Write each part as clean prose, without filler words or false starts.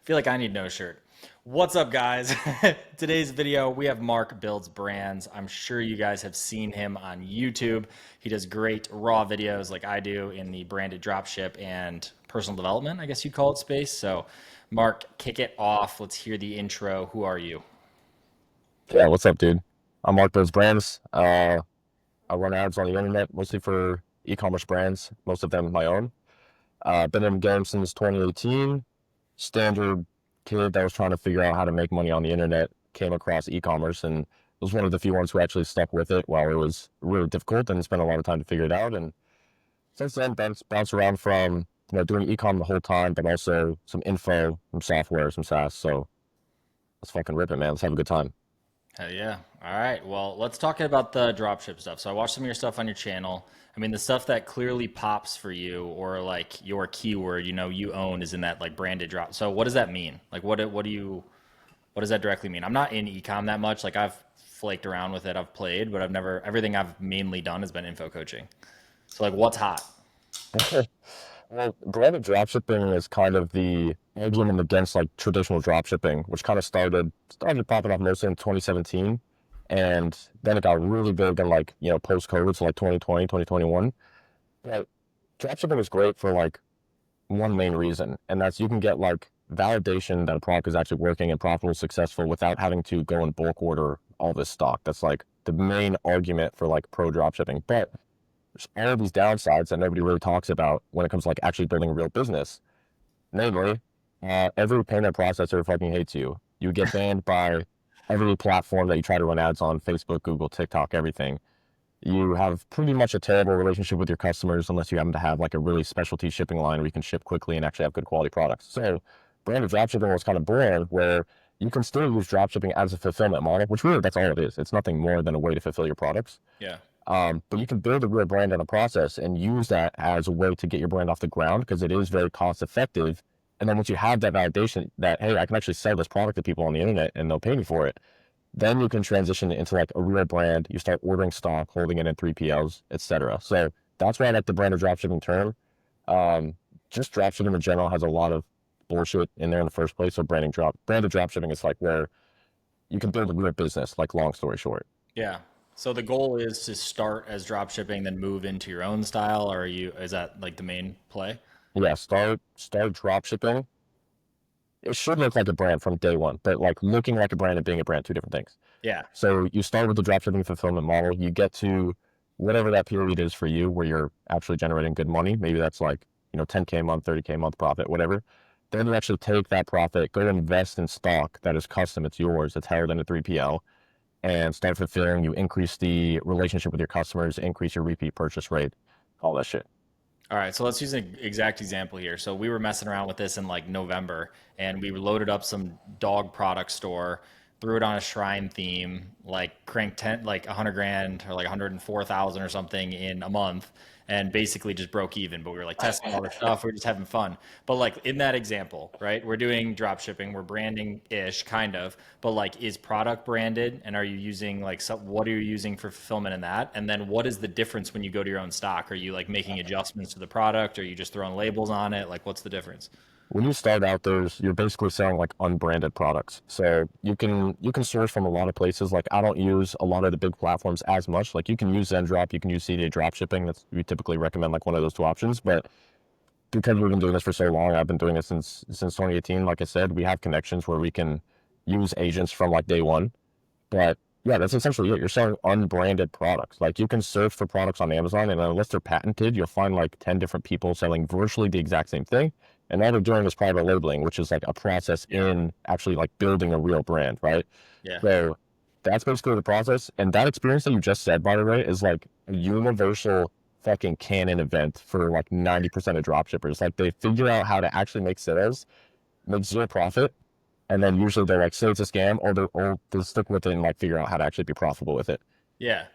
Feel like I need no shirt. What's up, guys? Today's video, we have Mark Builds Brands. I'm sure you guys have seen him on YouTube. He does great raw videos like I do in the branded dropship and personal development, I guess you'd call it, space. So, Mark, kick it off. Let's hear the intro. Who are you? Yeah, what's up, dude? I'm Mark Those Brands. I run ads on the internet, mostly for e-commerce brands, most of them my own. Been in the game since 2018. Standard kid that was trying to figure out how to make money on the internet, came across e-commerce and was one of the few ones who actually stuck with it while it was really difficult and spent a lot of time to figure it out. And since then, bounced around from doing e-com the whole time, but also some info, some software, some SaaS. So let's fucking rip it, man. Let's have a good time. Hell yeah. All right. Well, let's talk about the dropship stuff. So I watched some of your stuff on your channel. I mean, the stuff that clearly pops for you or like your keyword, you own is in that like branded drop. So what does that mean? Like what does that directly mean? I'm not in ecom that much. Like I've flaked around with it. I've played, but everything I've mainly done has been info coaching. So like what's hot? Well, branded dropshipping is kind of the argument against like traditional dropshipping, which kind of started popping up mostly in 2017, and then it got really big in like post-COVID, so like 2020, 2021. But dropshipping is great for like one main reason, and that's you can get like validation that a product is actually working and profitable, successful without having to go and bulk order all this stock. That's like the main argument for like pro dropshipping. But there's all of these downsides that nobody really talks about when it comes to like actually building a real business. Namely, every payment processor fucking hates you. You get banned by every platform that you try to run ads on: Facebook, Google, TikTok, everything. You have pretty much a terrible relationship with your customers unless you happen to have like a really specialty shipping line where you can ship quickly and actually have good quality products. So branded dropshipping was kind of born where you can still use dropshipping as a fulfillment model, which really that's all it is. It's nothing more than a way to fulfill your products. Yeah. But you can build a real brand in a process and use that as a way to get your brand off the ground because it is very cost effective. And then once you have that validation that, hey, I can actually sell this product to people on the internet and they'll pay me for it, then you can transition it into like a real brand. You start ordering stock, holding it in 3PLs, etc. So that's why I like the branded dropshipping term. Um, just dropshipping in general has a lot of bullshit in there in the first place. So branded dropshipping is like where you can build a real business, like long story short. Yeah. So the goal is to start as drop shipping, then move into your own style, or is that like the main play? Yeah, start drop shipping. It should look like a brand from day one, but like looking like a brand and being a brand, two different things. Yeah. So you start with the drop shipping fulfillment model. You get to whatever that period is for you, where you're actually generating good money. Maybe that's like 10K a month, 30K a month profit, whatever. Then you actually take that profit, go invest in stock that is custom, it's yours, it's higher than a 3PL, and start fulfilling. You increase the relationship with your customers, increase your repeat purchase rate, all that shit. All right, so let's use an exact example here. So we were messing around with this in like November, and we loaded up some dog product store, threw it on a shrine theme, like cranked 10, like 100 grand or like 104,000 or something in a month, and basically just broke even. But we were like testing all this stuff, we are just having fun. But like in that example, right? We're doing drop shipping, we're branding ish, kind of. But like, is product branded, and are you using like what are you using for fulfillment in that? And then what is the difference when you go to your own stock? Are you like making adjustments to the product? Or are you just throwing labels on it? Like, what's the difference? When you start out, you're basically selling like unbranded products. So you can source from a lot of places. Like I don't use a lot of the big platforms as much. Like you can use Zendrop, you can use CDA drop shipping. That's we typically recommend like one of those two options. But because we've been doing this for so long, I've been doing it since 2018. Like I said, we have connections where we can use agents from like day one. But yeah, that's essentially it. You're selling unbranded products. Like you can search for products on Amazon, and unless they're patented, you'll find like 10 different people selling virtually the exact same thing. And all they're doing is private labeling, which is like a process Yeah. in actually like building a real brand, right? Yeah. So that's basically the process. And that experience that you just said, by the way, is like a universal fucking canon event for like 90% of dropshippers. Like they figure out how to actually make sales, make zero profit, and then usually they're like, say it's a scam, or they'll stick with it and like figure out how to actually be profitable with it. Yeah.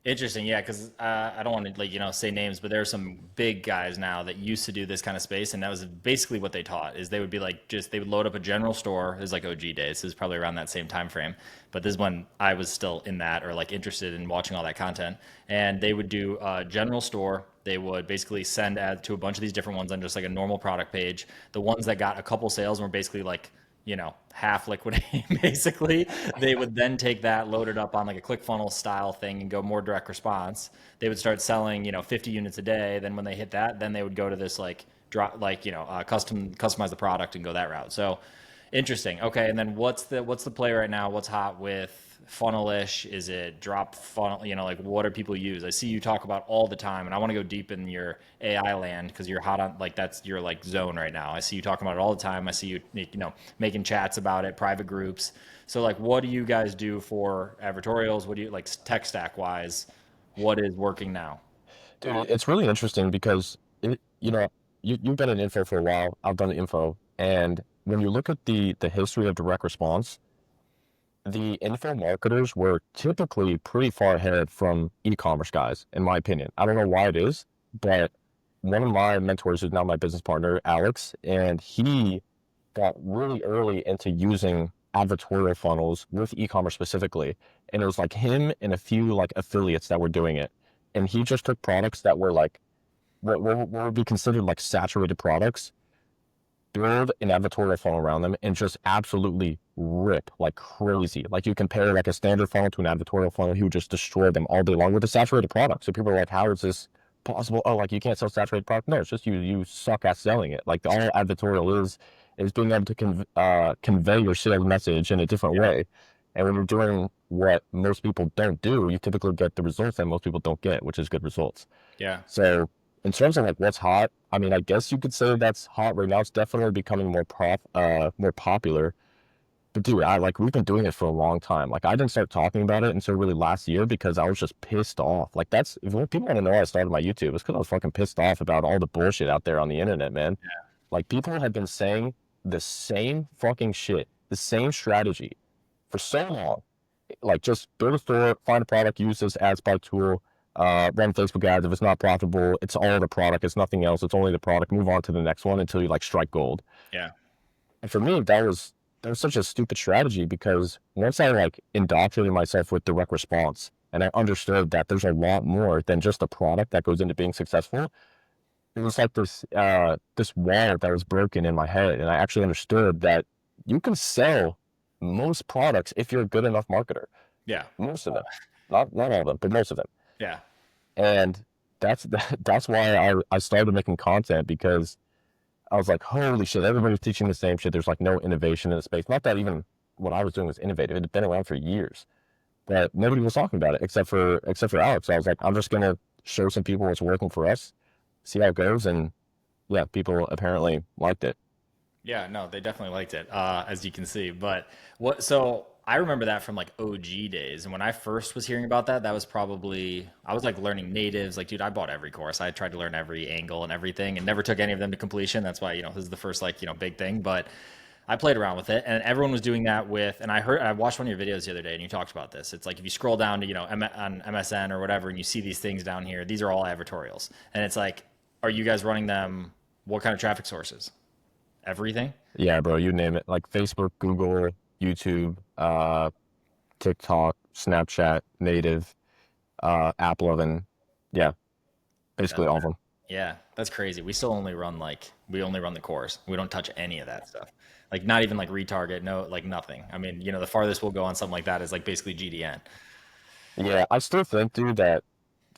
Interesting, yeah, because I don't want to like say names, but there are some big guys now that used to do this kind of space, and that was basically what they taught. Is they would be like just they would load up a general store. It was like OG days. This is probably around that same time frame, but this is when I was still in that or like interested in watching all that content. And they would do a general store. They would basically send ads to a bunch of these different ones on just like a normal product page. The ones that got a couple sales were basically like half liquidating basically. They would then take that, load it up on like a ClickFunnels style thing and go more direct response. They would start selling, 50 units a day. Then when they hit that, then they would go to this like drop, like, customize the product and go that route. So interesting. Okay. And then what's the play right now? What's hot with funnelish? Is it drop funnel? Like what do people use? I see you talk about all the time, and I want to go deep in your AI land because you're hot on like that's your like zone right now. I see you talking about it all the time. I see you making chats about it, private groups. So like, what do you guys do for advertorials? What do you like tech stack wise? What is working now? Dude, it's really interesting because you've been in info for a while. I've done info, and when you look at the history of direct response, the info marketers were typically pretty far ahead from e-commerce guys, in my opinion. I don't know why it is, but one of my mentors is now my business partner, Alex, and he got really early into using advertorial funnels with e-commerce specifically. And it was like him and a few like affiliates that were doing it. And he just took products that were like what would be considered like saturated products, build an advertorial funnel around them, and just absolutely rip like crazy. Like you compare like a standard funnel to an advertorial funnel, he would just destroy them all day long with a saturated product. So people are like, how is this possible? Oh, like you can't sell saturated product? No, it's just you suck at selling it. Like all advertorial is being able to convey your sales message in a different Yeah. way. And when you're doing what most people don't do, you typically get the results that most people don't get, which is good results. Yeah. So in terms of like what's hot, I mean, I guess you could say that's hot right now. It's definitely becoming more popular. But dude, I like we've been doing it for a long time. Like I didn't start talking about it until really last year because I was just pissed off. Like that's if people want to know how I started my YouTube, it's because I was fucking pissed off about all the bullshit out there on the internet, man. Like people had been saying the same fucking shit, the same strategy for so long. Like just build a store, find a product, use this ad spot tool, run Facebook ads. If it's not profitable, it's all the product. It's nothing else. It's only the product. Move on to the next one until you like strike gold. Yeah. And for me, that was such a stupid strategy because once I like indoctrinated myself with direct response and I understood that there's a lot more than just a product that goes into being successful, it was like this wall that was broken in my head, and I actually understood that you can sell most products if you're a good enough marketer. Yeah. Most of them, not all of them, but most of them. Yeah. And that's that's why I started making content because I was like, holy shit, everybody's teaching the same shit. There's like no innovation in the space. Not that even what I was doing was innovative. It had been around for years, but nobody was talking about it except for Alex. I was like, I'm just gonna show some people what's working for us, see how it goes, and yeah, people apparently liked it. Yeah, no, they definitely liked it, as you can see. But so I remember that from like OG days. And when I first was hearing about that, that was probably, I was like learning natives. Like, dude, I bought every course. I tried to learn every angle and everything and never took any of them to completion. That's why, this is the first like, big thing. But I played around with it and everyone was doing that with, and I watched one of your videos the other day and you talked about this. It's like if you scroll down to, on MSN or whatever and you see these things down here, these are all advertorials. And it's like, are you guys running them? What kind of traffic sources? Everything? Yeah, bro, you name it. Like Facebook, Google, YouTube, TikTok, Snapchat, native, app loving. Yeah, basically That's all of them. Yeah, that's crazy. We still only run like we only run the course. We don't touch any of that stuff. Like not even like retarget, no, like nothing. I mean, the farthest we'll go on something like that is like basically GDN. Yeah, I still think, dude, that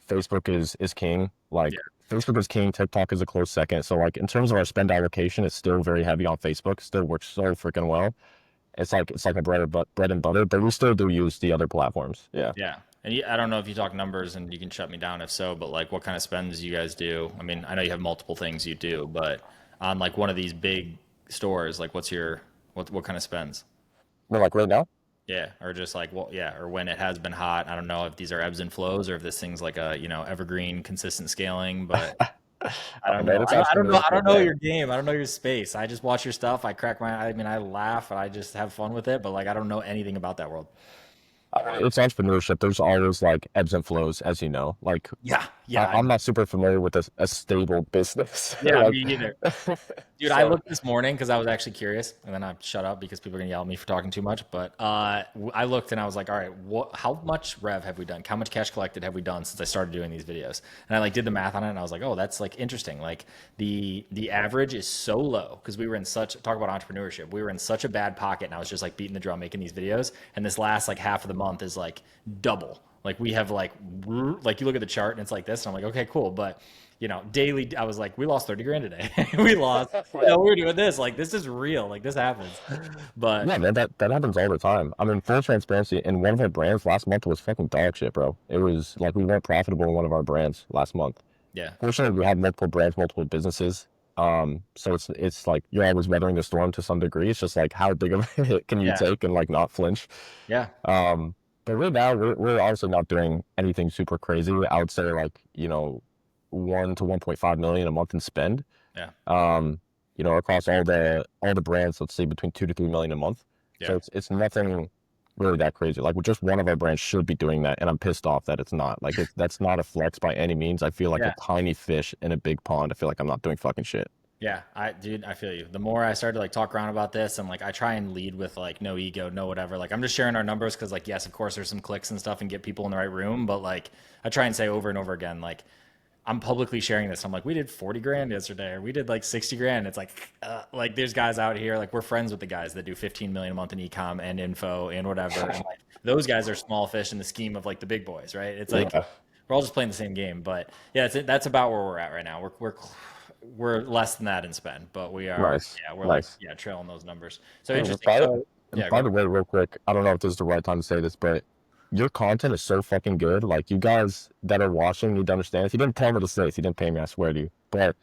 Facebook is king. Yeah, Like Facebook is king, TikTok is a close second. So like in terms of our spend allocation, it's still very heavy on Facebook. Still works so freaking well. It's like a bread and butter, but we still do use the other platforms. Yeah. yeah. And I don't know if you talk numbers and you can shut me down if so, but like what kind of spends you guys do? I mean, I know you have multiple things you do, but on like one of these big stores, like what kind of spends? But like right now, Yeah, or just like well, yeah, or when it has been hot. I don't know if these are ebbs and flows or if this thing's like a evergreen, consistent scaling. But I oh don't man, know. it's I don't know. I entrepreneurial, don't know man. your game. I don't know your space. I just watch your stuff. I crack my. I mean, I laugh and I just have fun with it. But like, I don't know anything about that world. It's entrepreneurship. There's always like ebbs and flows, as you know. Like Yeah, yeah, I'm not super familiar with a stable business. yeah. Like, Me either. Dude, I so looked this morning because I was actually curious, and then I shut up because people are gonna yell at me for talking too much. But I looked and I was like, all right, how much rev have we done? How much cash collected have we done since I started doing these videos? And I like did the math on it, and I was like, oh, that's like interesting. Like the average is so low because we were in such talk about entrepreneurship. We were in such a bad pocket, and I was just like beating the drum making these videos. And this last like half of the month is like double. Like we have like you look at the chart and it's like this, and I'm like, okay, cool, but daily, I was like, we lost 30 grand today. We lost, yeah, we were doing this. Like, this is real. Like, this happens. But yeah, man, that happens all the time. I mean, full transparency, in one of our brands last month was fucking dog shit, bro. It was like we weren't profitable in one of our brands last month. yeah, Fortunately, we had multiple brands, multiple businesses. So it's like you're always weathering the storm to some degree. It's just like how big of a hit can you yeah, take and like not flinch. yeah, But right now we're honestly not doing anything super crazy. I would say like 1 to 1.5 million a month in spend. yeah, Um, across all the brands, let's say between 2 to 3 million a month. So yeah, it's nothing really that crazy. Like just one of our brands should be doing that, and I'm pissed off that it's not. Like that's not a flex by any means. I feel like a yeah. tiny fish in a big pond. I feel like I'm not doing fucking shit. Yeah, dude, I feel you. The more I started to like talk around about this and like I try and lead with like no ego, no whatever. Like I'm just sharing our numbers because like yes, of course there's some clicks and stuff and get people in the right room, but like I try and say over and over again, like I'm publicly sharing this. I'm like, we did 40 grand yesterday, or we did like 60 grand. It's like there's guys out here, like we're friends with the guys that do 15 million a month in ecom and info and whatever. And like those guys are small fish in the scheme of like the big boys, right? It's like Yeah, we're all just playing the same game. But yeah, that's about where we're at right now. We're less than that in spend, but we are, nice, yeah, we're like, nice. yeah, trailing those numbers. So And interesting. So yeah, by go. the way, real quick, I don't know if this is the right time to say this, but your content is so fucking good. Like you guys that are watching need to understand. If you didn't tell me to say this, you didn't pay me, I swear to you. But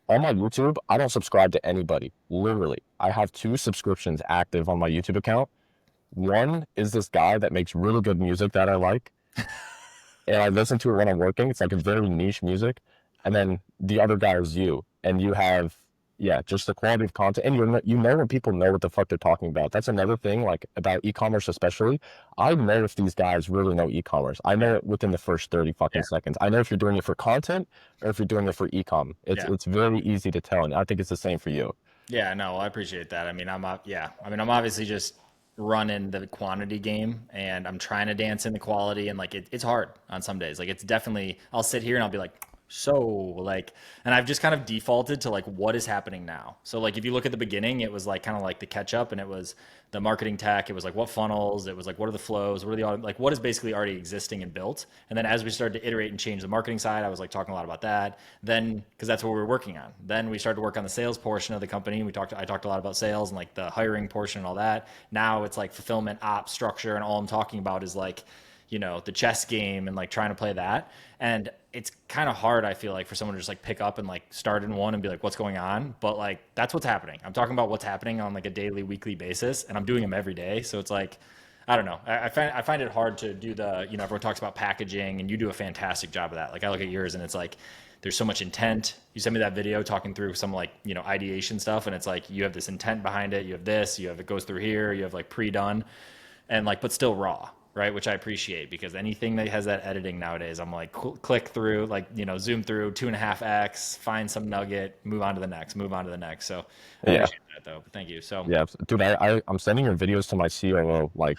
on my YouTube, I don't subscribe to anybody. Literally, I have 2 subscriptions active on my YouTube account. One is this guy that makes really good music that I like, and I listen to it when I'm working. It's like a very niche music. And then the other guy is you, and you have, yeah, just the quality of content, and you know when people know what the fuck they're talking about. That's another thing, like about e-commerce especially. I know if these guys really know e-commerce. I Yeah, know it within the first 30 fucking yeah, seconds. I know if you're doing it for content or if you're doing it for e-com. It's yeah. it's very easy to tell, and I think it's the same for you. Yeah, no, I appreciate that. I mean, yeah. I mean, I'm obviously just running the quantity game and I'm trying to dance in the quality and like it's hard on some days. Like it's definitely I'll sit here and I'll be like, so like and I've just kind of defaulted to like what is happening now. So like if you look at the beginning, it was like kind of like the catch up and it was the marketing tech, it was like what funnels, it was like what are the flows, what are the like what is basically already existing and built. And then as we started to iterate and change the marketing side, I was like talking a lot about that. Then because that's what we were working on. Then we started to work on the sales portion of the company. I talked a lot about sales and like the hiring portion and all that. Now it's like fulfillment, ops, structure, and all I'm talking about is like the chess game and like trying to play that. And it's kind of hard, I feel like, for someone to just like pick up and like start in one and be like, what's going on? But like, that's what's happening. I'm talking about what's happening on like a daily, weekly basis, and I'm doing them every day. So it's like, I don't know. I find it hard to do everyone talks about packaging and you do a fantastic job of that. Like I look at yours and it's like, there's so much intent. You sent me that video talking through some like, ideation stuff. And it's like, you have this intent behind it. You have this, you have, it goes through here, you have like pre-done and like but still raw, right? Which I appreciate because anything that has that editing nowadays, I'm like click through, like zoom through 2.5x, find some nugget, move on to the next, move on to the next. So I Yeah, appreciate that though. But thank you. So yeah, dude. I'm sending your videos to my COO like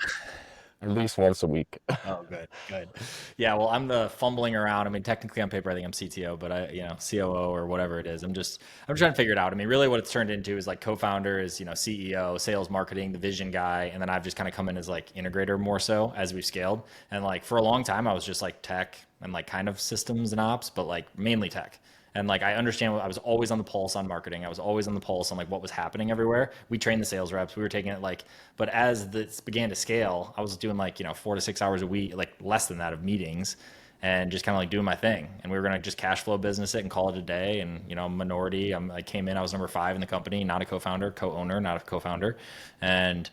at least once a week. oh, good, good. Yeah, well, I'm the fumbling around. I mean, technically on paper, I think I'm CTO, but COO or whatever it is. I'm trying to figure it out. I mean, really, what it's turned into is like co-founder is CEO, sales, marketing, the vision guy, and then I've just kind of come in as like integrator more so as we've scaled. And like for a long time, I was just like tech and like kind of systems and ops, but like mainly tech. And like I understand I was always on the pulse on marketing. I was always on the pulse on like what was happening everywhere. We trained the sales reps. We were taking it like, but as this began to scale, I was doing like 4 to 6 hours a week, like less than that of meetings, and just kind of like doing my thing. And we were gonna just cash flow business it and call it a day. And minority. I came in. I was number 5 in the company, not a co-founder, co-owner, not a co-founder, and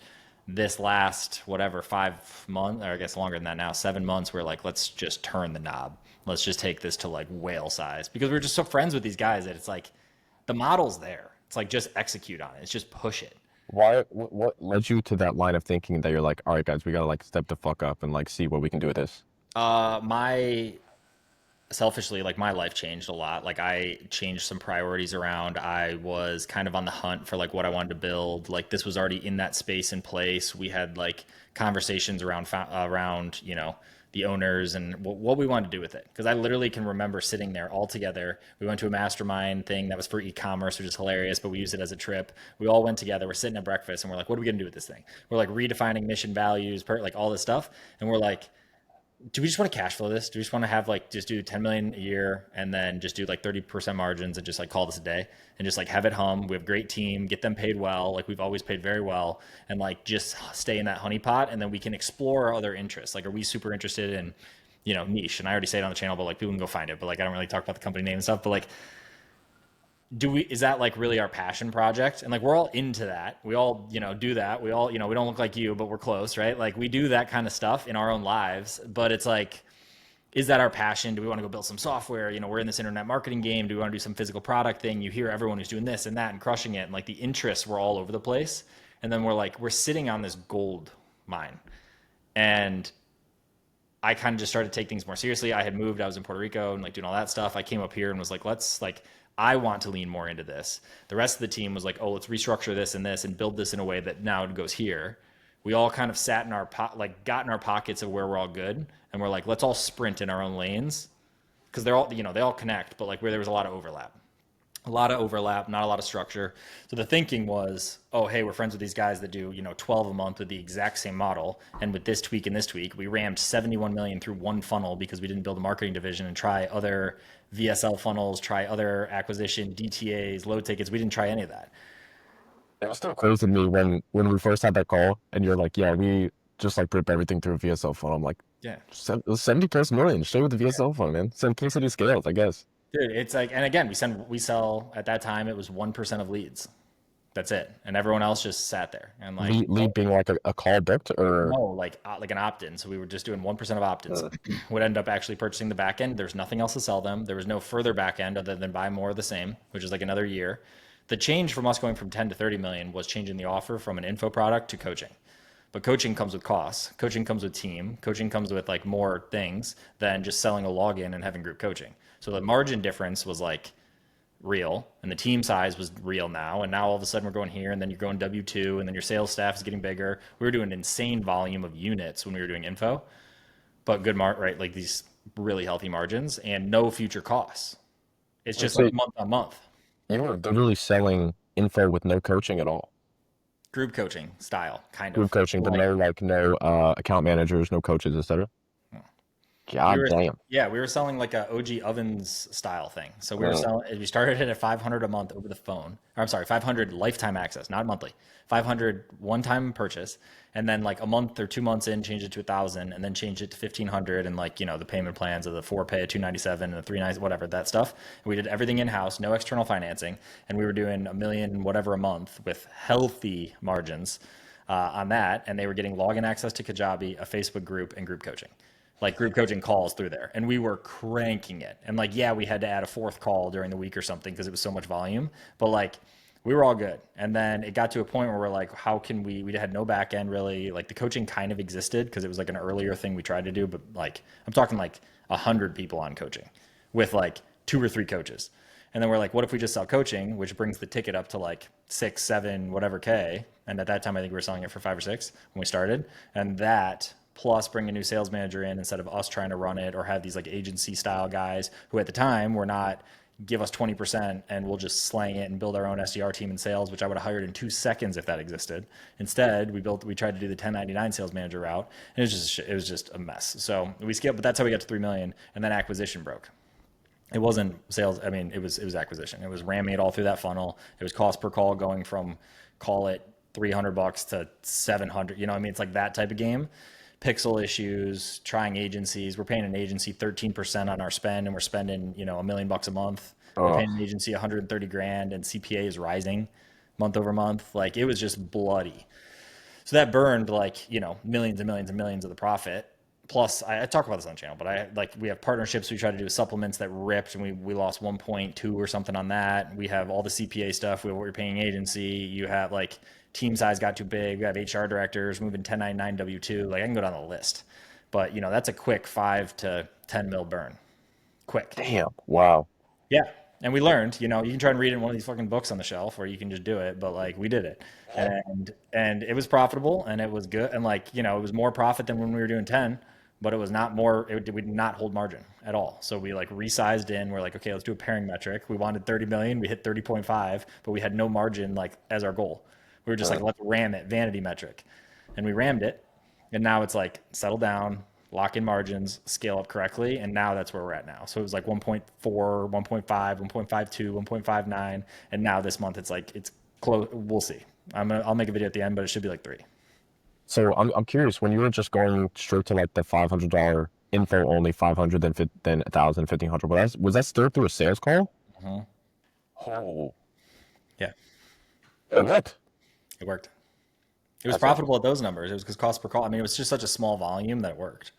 this last whatever 5 months, or I guess longer than that now, 7 months, we're like, let's just turn the knob. Let's just take this to like whale size because we're just so friends with these guys that it's like the model's there. It's like just execute on it. It's just push it. Why? What led you to that line of thinking that you're like, all right, guys, we gotta like step the fuck up and like see what we can do with this? My selfishly, like my life changed a lot. Like I changed some priorities around. I was kind of on the hunt for like what I wanted to build. Like this was already in that space in place. We had like conversations around, the owners and what we wanted to do with it. Because I literally can remember sitting there all together. We went to a mastermind thing that was for e-commerce, which is hilarious, but we used it as a trip. We all went together. We're sitting at breakfast and we're like, what are we gonna do with this thing? We're like redefining mission values, like all this stuff, and we're like, do we just want to cash flow this? Do we just want to have like just do 10 million a year and then just do like 30% margins and just like call this a day and just like have it hum? We have a great team, get them paid well. Like we've always paid very well, and like just stay in that honeypot, and then we can explore our other interests. Like, are we super interested in, niche? And I already say it on the channel, but like people can go find it, but like I don't really talk about the company name and stuff, but like, is that like really our passion project? And like we're all into that, we all do that, we all we don't look like you, but we're close, right? Like we do that kind of stuff in our own lives, but it's like, is that our passion? Do we want to go build some software? We're in this internet marketing game. Do we want to do some physical product thing? You hear everyone who's doing this and that and crushing it, and like the interests were all over the place, and then we're sitting on this gold mine. And I kind of just started to take things more seriously. I had moved, I was in Puerto Rico and like doing all that stuff. I came up here and was like, let's like, I want to lean more into this. The rest of the team was like, oh, let's restructure this and build this in a way that now it goes here. We all kind of sat in our got in our pockets of where we're all good, and we're like, let's all sprint in our own lanes, because they're all, they all connect, but like where there was a lot of overlap, not a lot of structure. So the thinking was, oh, hey, we're friends with these guys that do, 12 a month with the exact same model. And with this tweak and this tweak, we rammed 71 million through one funnel because we didn't build a marketing division and try other VSL funnels, try other acquisition, DTAs, low tickets. We didn't try any of that. It was still close to me when we first had that call, and you're like, yeah, we just like rip everything through a VSL funnel. I'm like, Yeah. it was 70 plus million straight with the VSL funnel, man. Simplicity scales, I guess. Dude, it's like, and again, we sell at that time, it was 1% of leads. That's it. And everyone else just sat there and like, Lead being like a call booked or no, like an opt-in. So we were just doing 1% of opt-ins. uh, Would end up actually purchasing the back end. There's nothing else to sell them. There was no further back end other than buy more of the same, which is like another year. The change from us going from 10 to 30 million was changing the offer from an info product to coaching. But coaching comes with costs. Coaching comes with team. Coaching comes with like more things than just selling a login and having group coaching. So the margin difference was like real, and the team size was real now, and now all of a sudden we're going here, and then you're going W2, and then your sales staff is getting bigger. We were doing an insane volume of units when we were doing info, but right, like these really healthy margins and no future costs. It's just so like month on month. you were literally selling info with no coaching at all. Group coaching style, kind Group of. coaching, but Like, no account managers, no coaches, etc. we God were, damn. yeah, we were selling like a OG ovens style thing. So we were Mm. selling, we started it at 500 a month over the phone. Or I'm sorry, 500 lifetime access, not monthly. 500 one-time purchase, and then like a month or 2 months in, change it to 1,000, and then change it to 1,500, and like the payment plans of the 4 pay 297 and the 390, whatever that stuff. And we did everything in house, no external financing, and we were doing a million whatever a month with healthy margins on that, and they were getting login access to Kajabi, a Facebook group, and group coaching, like group coaching calls through there. And we were cranking it. And like, yeah, we had to add a fourth call during the week or something because it was so much volume, but like we were all good. And then it got to a point where we're like, how can we had no back end really. Like the coaching kind of existed because it was like an earlier thing we tried to do, but like I'm talking like 100 people on coaching with like 2 or 3 coaches. And then we're like, what if we just sell coaching, which brings the ticket up to like 6, 7, whatever K. And at that time, I think we were selling it for 5 or 6 when we started. And that plus bring a new sales manager in instead of us trying to run it or have these like agency style guys who at the time were not, give us 20% and we'll just slang it and build our own SDR team in sales, which I would have hired in 2 seconds if that existed. Instead, we tried to do the 1099 sales manager route, and it was just a mess. So we scaled, but that's how we got to 3 million, and then acquisition broke. It wasn't sales. I mean, it was acquisition. It was ramming it all through that funnel. It was cost per call going from, call it $300 to 700. I mean, it's like that type of game. Pixel issues, trying agencies. We're paying an agency 13% on our spend, and we're spending $1 million a month. We're Oh, paying an agency 130 grand, and CPA is rising month over month. Like it was just bloody. So that burned like, millions and millions and millions of the profit. Plus, I talk about this on the channel, but we have partnerships we try to do with supplements that ripped, and we lost 1.2 or something on that. We have all the CPA stuff. We have what you're paying agency. You have like team size got too big. We have HR directors moving 1099 W2. Like I can go down the list, but that's a quick 5 to 10 mil burn. Quick. Damn. Wow. Yeah. And we learned, you can try and read it in one of these fucking books on the shelf or you can just do it, but like we did it. And it was profitable and it was good and like, it was more profit than when we were doing 10, but it was not more we did not hold margin at all. So we like resized in, we're like, okay, let's do a pairing metric. We wanted 30 million, we hit 30.5, but we had no margin like as our goal. We were just like, let's ram it, vanity metric. And we rammed it. And now it's like settle down, lock in margins, scale up correctly, and now that's where we're at now. So it was like 1.4, 1.5, 1.52, 1.59, and now this month it's close. We'll see. I'll make a video at the end, but it should be like 3. So I'm curious, when you were just going straight to like the $500 info only, 500, then 1,000, 1,500, was that still through a sales call? Uh-huh. Oh, Yeah, and what? it worked. It was profitable at those numbers. It was because cost per call. I mean, it was just such a small volume that it worked.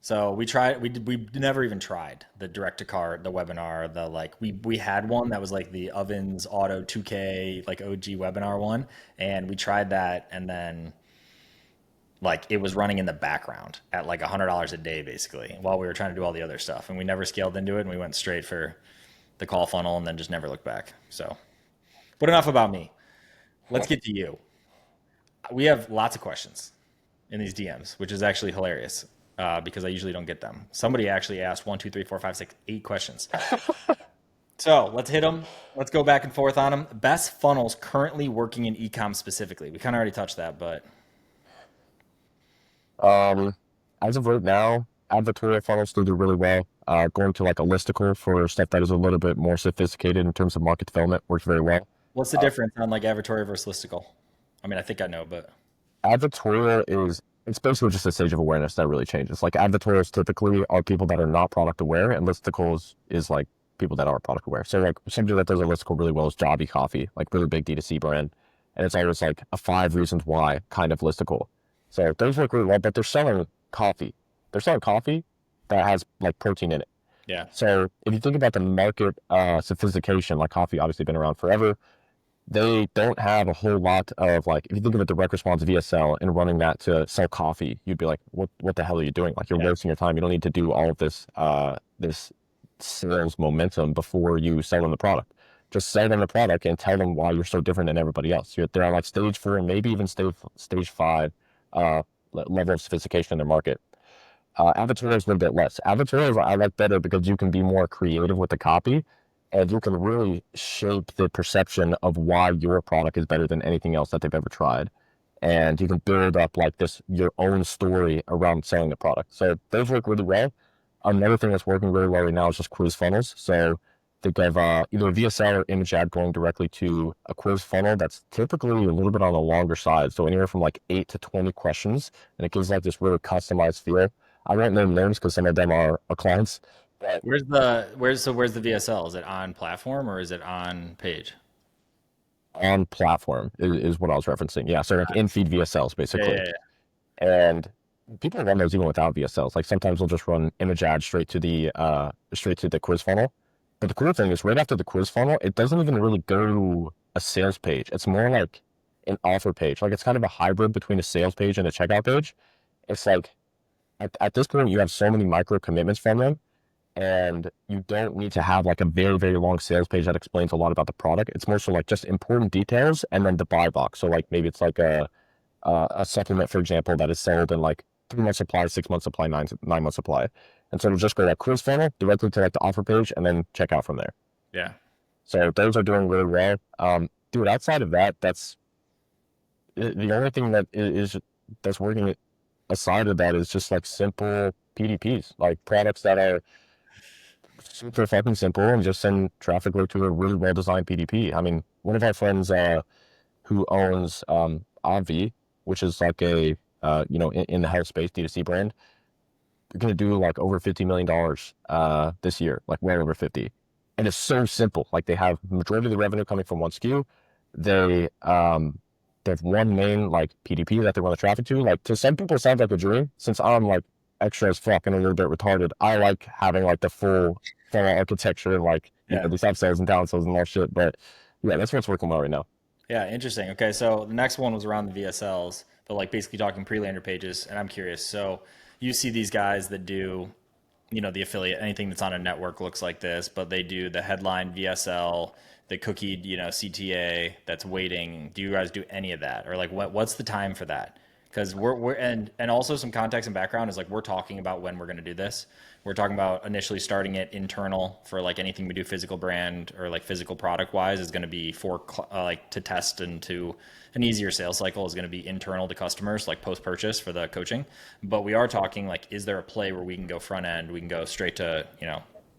So we tried. We never even tried the direct to cart, the webinar, the like. We had one that was like the Ovens Auto 2K like OG webinar one, and we tried that, and then like it was running in the background at like $100 a day basically while we were trying to do all the other stuff, and we never scaled into it, and we went straight for the call funnel, and then just never looked back. So, but enough about me. Let's get to you. We have lots of questions in these DMs, which is actually hilarious because I usually don't get them. Somebody actually asked 1, 2, 3, 4, 5, 6, 8 questions. So let's hit them. Let's go back and forth on them. Best funnels currently working in ecom specifically. We kind of already touched that, but As of right now, advertorial funnels still do really well. Going to like a listicle for stuff that is a little bit more sophisticated in terms of market development works very well. what's the difference on like advertorial versus listicle? I mean, I think I know, but Advertorial it's basically just a stage of awareness that really changes. Like advertorials typically are people that are not product aware, and listicles is like people that are product aware. So like somebody that does a listicle really well is Jobby Coffee, like really big D2C brand. And it's always like a 5 reasons why kind of listicle. So those work really well, but they're selling coffee. They're selling coffee that has like protein in it. yeah, So if you think about the market sophistication, like coffee obviously been around forever, they don't have a whole lot of like, if you think of a direct response VSL and running that to sell coffee, you'd be like, what the hell are you doing? Like you're wasting your time. You don't need to do all of this sales momentum before you sell them the product. Just sell them the product and tell them why you're so different than everybody else. They're on like stage 4, maybe even stage 5 level of sophistication in their market. Advertorials a little bit less. Advertorials I like better because you can be more creative with the copy and you can really shape the perception of why your product is better than anything else that they've ever tried. And you can build up like your own story around selling the product. So those work really well. Another thing that's working really well right now is just quiz funnels. So think of either a VSL or image ad going directly to a quiz funnel that's typically a little bit on the longer side. So anywhere from like 8 to 20 questions. And it gives like this really customized feel. I won't name names because some of them are clients. But where's the VSL? Is it on platform or is it on page? on platform is what I was referencing. Yeah, so like in-feed VSLs basically. Yeah. And people run those even without VSLs. Like sometimes they'll just run image ads straight to the quiz funnel. But the cool thing is right after the quiz funnel, it doesn't even really go to a sales page. It's more like an offer page. Like it's kind of a hybrid between a sales page and a checkout page. It's like at this point you have so many micro commitments from them, and you don't need to have like a very, very long sales page that explains a lot about the product. It's more so like just important details and then the buy box. So like maybe it's like a supplement, for example, that is sold in like 3-month supply, 6-month supply, 9-month supply. And so it'll just go to that quiz funnel directly to like the offer page and then check out from there. Yeah. So those are doing really well. Dude, outside of that, that's the only thing that that's working aside of that is just like simple PDPs, like products that are super fucking simple and just send traffic right to a really well designed PDP. I mean, one of our friends who owns Avi, which is like a in the health space D2C brand, they're gonna do like over $50 million this year, like way over 50. And it's so simple. Like they have majority of the revenue coming from one SKU. They have one main like PDP that they run the traffic to. Like to some people it sounds like a dream. Since I'm like extra as fuck and a little bit retarded, I like having like the full funnel architecture and like these upsells and downsells and all shit. But yeah, that's what's working well right now. Yeah, interesting. Okay, so the next one was around the VSLs, but like basically talking pre-landed pages, and I'm curious. So you see these guys that do, the affiliate, anything that's on a network looks like this, but they do the headline VSL, the cookied, CTA that's waiting. Do you guys do any of that, or like what's the time for that? Because we're and also some context and background is like we're talking about when we're going to do this. We're talking about initially starting it internal for like anything we do physical brand or like physical product wise is going to be for like to test into an easier sales cycle is going to be internal to customers like post purchase for the coaching. But we are talking like, is there a play where we can go front end? We can go straight to,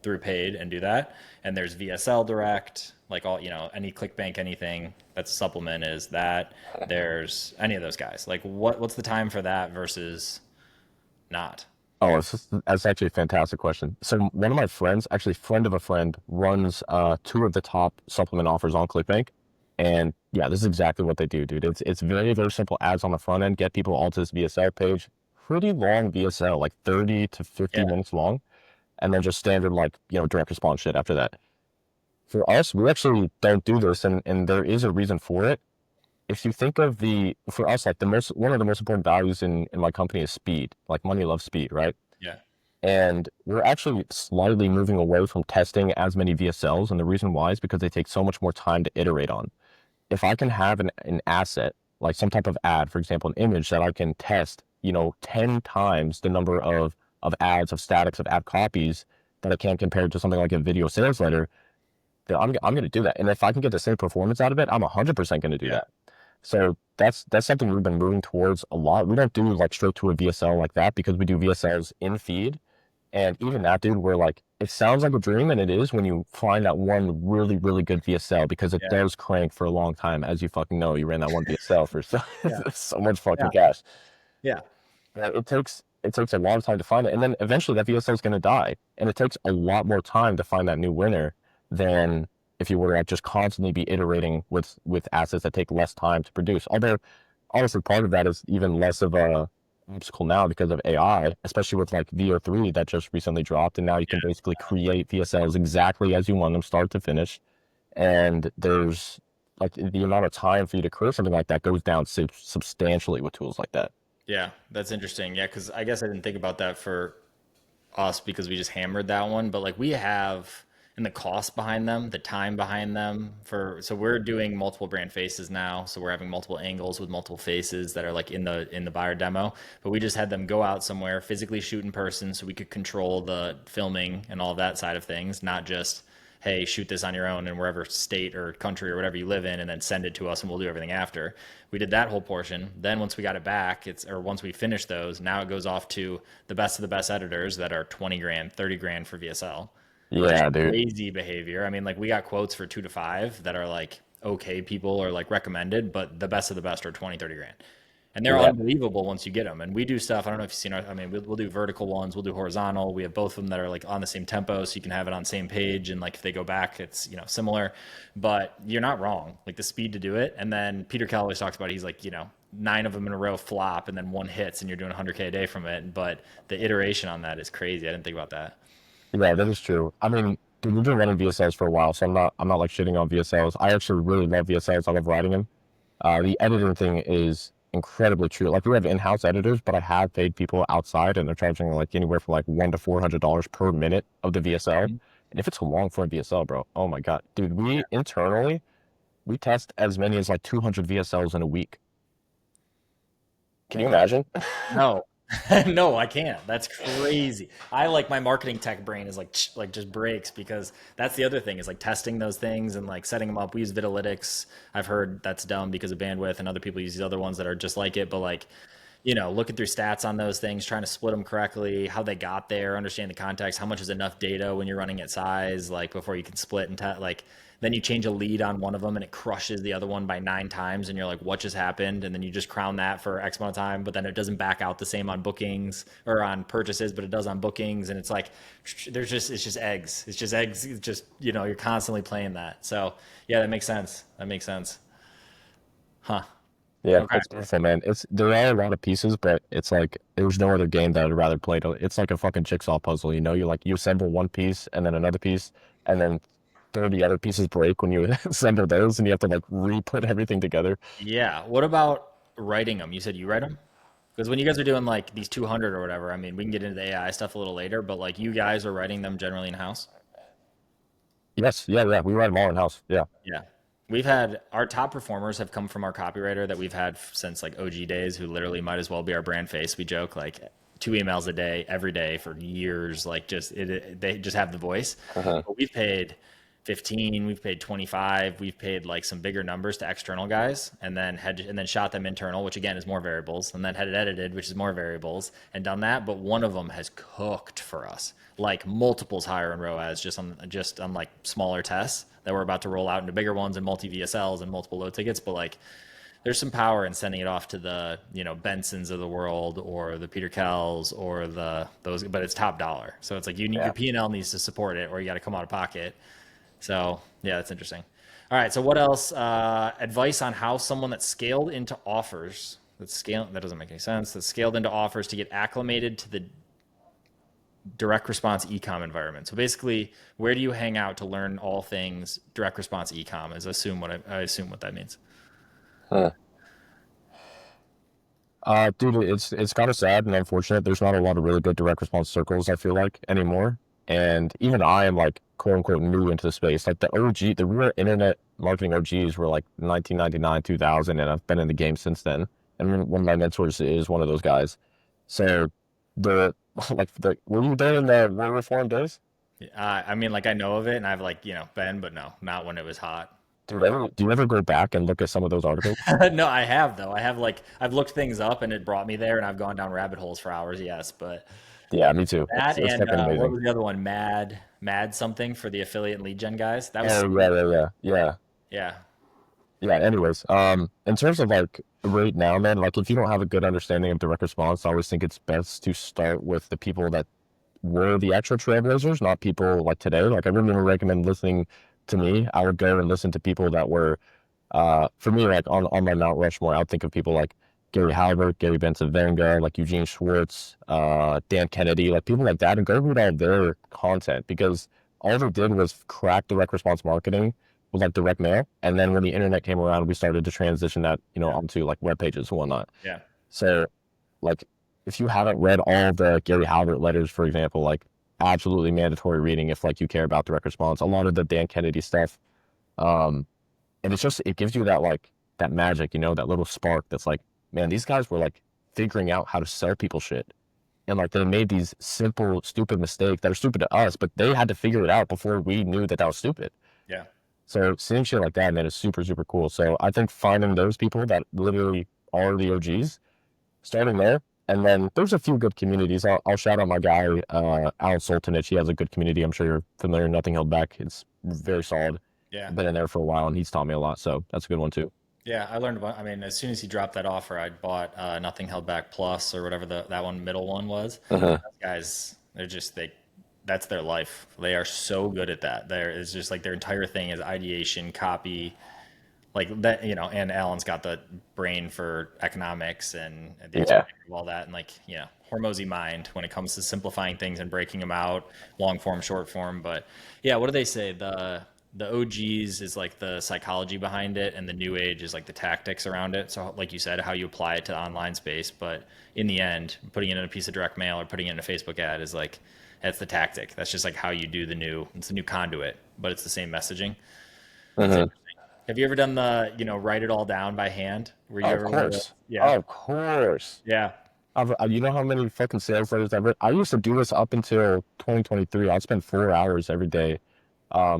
through paid and do that. And there's VSL direct, like all, any ClickBank, anything that's a supplement is that. There's any of those guys. Like what's the time for that versus not? Oh, that's actually a fantastic question. So one of my friends, actually friend of a friend, runs two of the top supplement offers on ClickBank. And yeah, this is exactly what they do, dude. It's very, very simple ads on the front end, get people onto this VSL page. Pretty long VSL, like 30 to 50 Yeah. minutes long, and then just standard like, direct response shit after that. For us, we actually don't do this, and there is a reason for it. If you think of for us, like one of the most important values in my company is speed. Like money loves speed, right? Yeah. And we're actually slightly moving away from testing as many VSLs. And the reason why is because they take so much more time to iterate on. If I can have an asset, like some type of ad, for example, an image that I can test, 10 times the number of ads, of statics, of ad copies that I can compare to something like a video sales letter, then I'm going to do that. And if I can get the same performance out of it, I'm 100% going to do Yeah. that. So that's something we've been moving towards a lot. We don't do like straight to a VSL like that because we do VSLs in feed. And even that, dude, we're like, it sounds like a dream, and it is when you find that one really, really good VSL because it Yeah. does crank for a long time. As you fucking know, you ran that one VSL for so, Yeah. so much fucking Yeah. cash. Yeah. Yeah, it takes a long time to find it, and then eventually that VSL is going to die, and it takes a lot more time to find that new winner than if you were to just constantly be iterating with assets that take less time to produce. Although, honestly, part of that is even less of a obstacle now because of AI, especially with like VO3 that just recently dropped, and now you can basically create VSLs exactly as you want them, start to finish, and there's like the amount of time for you to create something like that goes down substantially with tools like that. Yeah, that's interesting. Yeah, because I guess I didn't think about that for us because we just hammered that one. But like we have, and the cost behind them, the time behind them for, so we're doing multiple brand faces now. So we're having multiple angles with multiple faces that are like in the buyer demo. But we just had them go out somewhere, physically shoot in person so we could control the filming and all that side of things, not just hey, shoot this on your own in wherever state or country or whatever you live in, and then send it to us, and we'll do everything after. We did that whole portion. Then once we got it back, once we finished those, now it goes off to the best of the best editors that are 20 grand, 30 grand for VSL, which is Yeah, dude. crazy behavior. I mean, like we got quotes for 2 to 5 that are like okay people or like recommended, but the best of the best are 20, 30 grand. And they're Yeah. unbelievable once you get them. And we do stuff. I don't know if you've seen. I mean, we'll do vertical ones. We'll do horizontal. We have both of them that are like on the same tempo, so you can have it on same page. And like if they go back, it's similar. But you're not wrong. Like the speed to do it. And then Peter Cal always talks about. He's like 9 of them in a row flop, and then one hits, and you're doing 100K a day from it. But the iteration on that is crazy. I didn't think about that. Yeah, that is true. I mean, dude, we've been running VSLs for a while, so I'm not like shitting on VSLs. I actually really love VSLs. I love writing them. The editing thing is incredibly true. Like we have in-house editors, but I have paid people outside, and they're charging like anywhere from like $100 to $400 per minute of the VSL. Mhm. And if it's a long form VSL, bro, oh my God, dude, we internally we test as many as like 200 VSLs in a week. Can you imagine? No, no, I can't. That's crazy. I like my marketing tech brain is like just breaks because that's the other thing is like testing those things and like setting them up. We use Vitalytics. I've heard that's dumb because of bandwidth, and other people use these other ones that are just like it. But like, looking through stats on those things, trying to split them correctly, how they got there, understand the context, how much is enough data when you're running at size, like before you can split and like then you change a lead on one of them and it crushes the other one by 9 times and you're like, what just happened? And then you just crown that for X amount of time, but then it doesn't back out the same on bookings or on purchases, but it does on bookings. And it's like, it's just eggs. It's just eggs. It's just, you're constantly playing that. So yeah, that makes sense. That makes sense. Huh. Yeah, Okay. it's beautiful, man. There are a lot of pieces, but it's like there's no other game that I'd rather play. It's like a fucking jigsaw puzzle, you know? You assemble one piece and then another piece, and then 30 other pieces break when you assemble those and you have to like re-put everything together. Yeah. What about writing them? You said you write them? Because when you guys are doing like these 200 or whatever, I mean, we can get into the AI stuff a little later, but like you guys are writing them generally in house. Yes, yeah, yeah. We write them all in house. Yeah. Yeah. We've had our top performers have come from our copywriter that we've had since like OG days, who literally might as well be our brand face. We joke like 2 emails a day, every day for years. Like they just have the voice. Uh-huh. But we've paid 15, we've paid 25, we've paid like some bigger numbers to external guys, and then shot them internal, which again is more variables, and then had it edited, which is more variables, and done that. But one of them has cooked for us, like multiples higher in ROAS just on like smaller tests that we're about to roll out into bigger ones and multi VSLs and multiple low tickets. But like there's some power in sending it off to the Bensons of the world or the Peter Kells or those, but it's top dollar. So it's like your Yeah. P&L needs to support it, or you got to come out of pocket. So yeah, that's interesting. All right, so what else? Advice on how someone that scaled into offers that doesn't make any sense. That scaled into offers to get acclimated to the direct response ecom environment. So basically, where do you hang out to learn all things direct response ecom? I assume what that means. Huh. Dude, it's kind of sad and unfortunate. There's not a lot of really good direct response circles, I feel like, anymore. And even I am like quote unquote new into the space. Like the real internet marketing OGs were like 1999, 2000, and I've been in the game since then. And one of my mentors is one of those guys. So the were you there in the War Reform days? I mean, like I know of it, and I've like been, but no, not when it was hot. Do you ever go back and look at some of those articles? No, I have though. I have like I've looked things up, and it brought me there, and I've gone down rabbit holes for hours. Yes, but Yeah, me too. that It's and fucking what amazing. was the other one? Mad something for the affiliate and lead gen guys. That was Oh yeah, sweet. yeah, yeah, yeah. Yeah, Yeah, anyways, in terms of like right now, man, like if you don't have a good understanding of direct response, I always think it's best to start with the people that were the actual trailblazers, not people like today. Like I really recommend listening to me. I would go and listen to people that were, for me, like on my Mount Rushmore, I would think of people like Gary Halbert, Gary Benson Vanguard, like Eugene Schwartz, Dan Kennedy, like people like that, and go read all their content because all they did was crack direct response marketing with like direct mail. And then when the internet came around, we started to transition that, yeah, onto like web pages and whatnot. yeah, So like if you haven't read all the Gary Halbert letters, for example, like absolutely mandatory reading if like you care about direct response. A lot of the Dan Kennedy stuff. Um, and it's just it gives you that like that magic, that little spark that's like, man, these guys were like figuring out how to sell people shit. And like they made these simple, stupid mistakes that are stupid to us, but they had to figure it out before we knew that that was stupid. yeah. So seeing shit like that, man, is super, super cool. So I think finding those people that literally are the OGs, starting there, and then there's a few good communities. I'll shout out my guy, Alan Sultanich. He has a good community. I'm sure you're familiar. Nothing Held Back. It's very solid. Yeah. I've been in there for a while, and he's taught me a lot. So that's a good one too. Yeah, I learned about. I mean, as soon as he dropped that offer, I bought Nothing Held Back Plus or whatever that one middle one was. Uh-huh. Those guys, that's their life. They are so good at that. There is just like their entire thing is ideation, copy, like that. And Alan's got the brain for economics and the Yeah. executive of all that, and like Hormozy mind when it comes to simplifying things and breaking them out, long form, short form. But yeah, what do they say? The OGs is like the psychology behind it, and the new age is like the tactics around it. So, like you said, how you apply it to the online space. But in the end, putting it in a piece of direct mail or putting it in a Facebook ad is like that's the tactic. That's just like how you do it's the new conduit, but it's the same messaging. That's Uh-huh. interesting. Have you ever done the write it all down by hand? Were you Of ever one of the course. yeah Of course. yeah You know how many fucking sales letters I've read? I used to do this up until 2023. I'd spend 4 hours every day,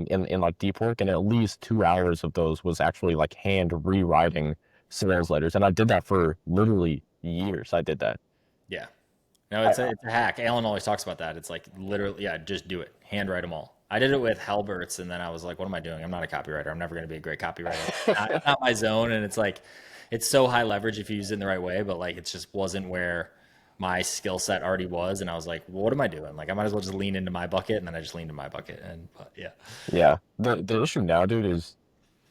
in like deep work, and at least 2 hours of those was actually like hand rewriting sales letters, and I did that for literally years. I did that. yeah? No, I, it's a hack. Alan always talks about that. It's like literally, yeah, just do it. Handwrite them all. I did it with Halberts, and then I was like, what am I doing? I'm not a copywriter. I'm never going to be a great copywriter. It's not my zone. And it's like, it's so high leverage if you use it in the right way, but like, it just wasn't where my skill set already was. And I was like, well, what am I doing? Like, I might as well just lean into my bucket. And then I just leaned into my bucket. But yeah. yeah. The issue now, dude, is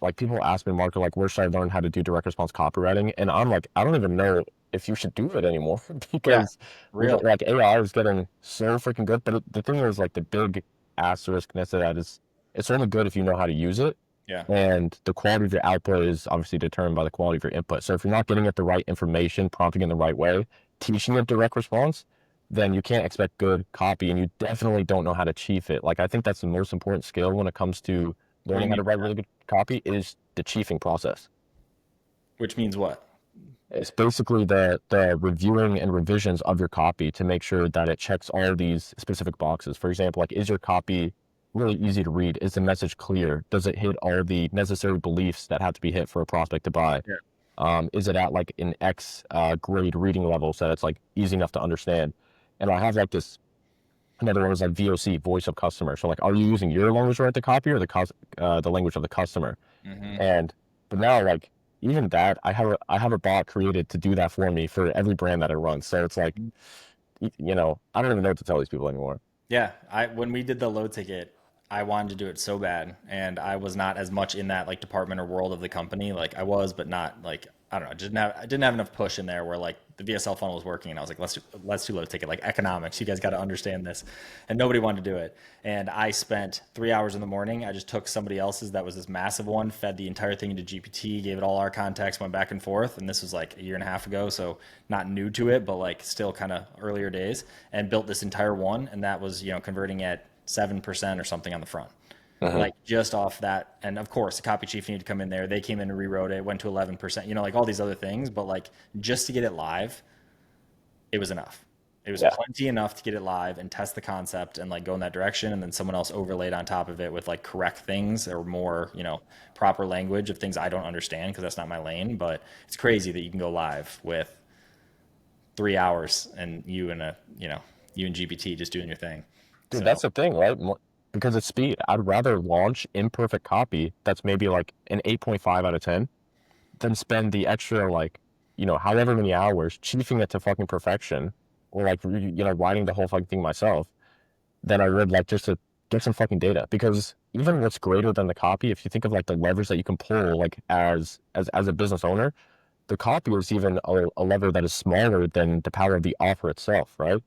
like people ask me, Mark, like, where should I learn how to do direct response copywriting? And I'm like, I don't even know if you should do it anymore Yeah. because Real. like AI is getting so freaking good. But the thing is, like, the big asterisk next to that is it's only good if you know how to use it. Yeah. And the quality of your output is obviously determined by the quality of your input. So if you're not getting it the right information, prompting in the right way, teaching it direct response, then you can't expect good copy, and you definitely don't know how to chief it. Like, I think that's the most important skill when it comes to What do you learning how mean to by write that? really good copy is the chiefing process. Which means what? It's basically the reviewing and revisions of your copy to make sure that it checks all of these specific boxes. For example, like, is your copy really easy to read? Is the message clear? Does it hit all of the necessary beliefs that have to be hit for a prospect to buy? Yeah. Is it at like an X grade reading level so that it's like easy enough to understand? And I have like this, another one is like VOC, voice of customer. So like, are you using your language to write the copy, or the language of the customer? Hmm. And but now, like, even that, I have a bot created to do that for me for every brand that I run. So it's like, I don't even know what to tell these people anymore. Yeah, I when we did the low ticket, I wanted to do it so bad, and I was not as much in that like department or world of the company. Like I was, but not like I don't know. I didn't have enough push in there where like the VSL funnel was working, and I was like, let's do low ticket, like economics. You guys got to understand this, and nobody wanted to do it. And I spent 3 hours in the morning. I just took somebody else's that was this massive one, fed the entire thing into GPT, gave it all our context, went back and forth, and this was like a year and a half ago, so not new to it, but like still kind of earlier days, and built this entire one, and that was converting at 7% or something on the front, Uh-huh. like just off that. And of course, the copy chief needed to come in there. They came in and rewrote it, went to 11%, like all these other things. But like just to get it live, it was enough. It was Yeah. plenty enough to get it live and test the concept and like go in that direction. And then someone else overlaid on top of it with like correct things or more, proper language of things I don't understand because that's not my lane. But it's crazy that you can go live with 3 hours and you and GPT just doing your thing. Dude, So that's the thing, right? Because it's speed. I'd rather launch imperfect copy that's maybe like an 8.5 out of 10 than spend the extra, like, however many hours chiefing it to fucking perfection, or like, writing the whole fucking thing myself, than I would like just to get some fucking data. Because even what's greater than the copy, if you think of like the leverage that you can pull, like as a business owner, the copy is even a lever that is smaller than the power of the offer itself, right?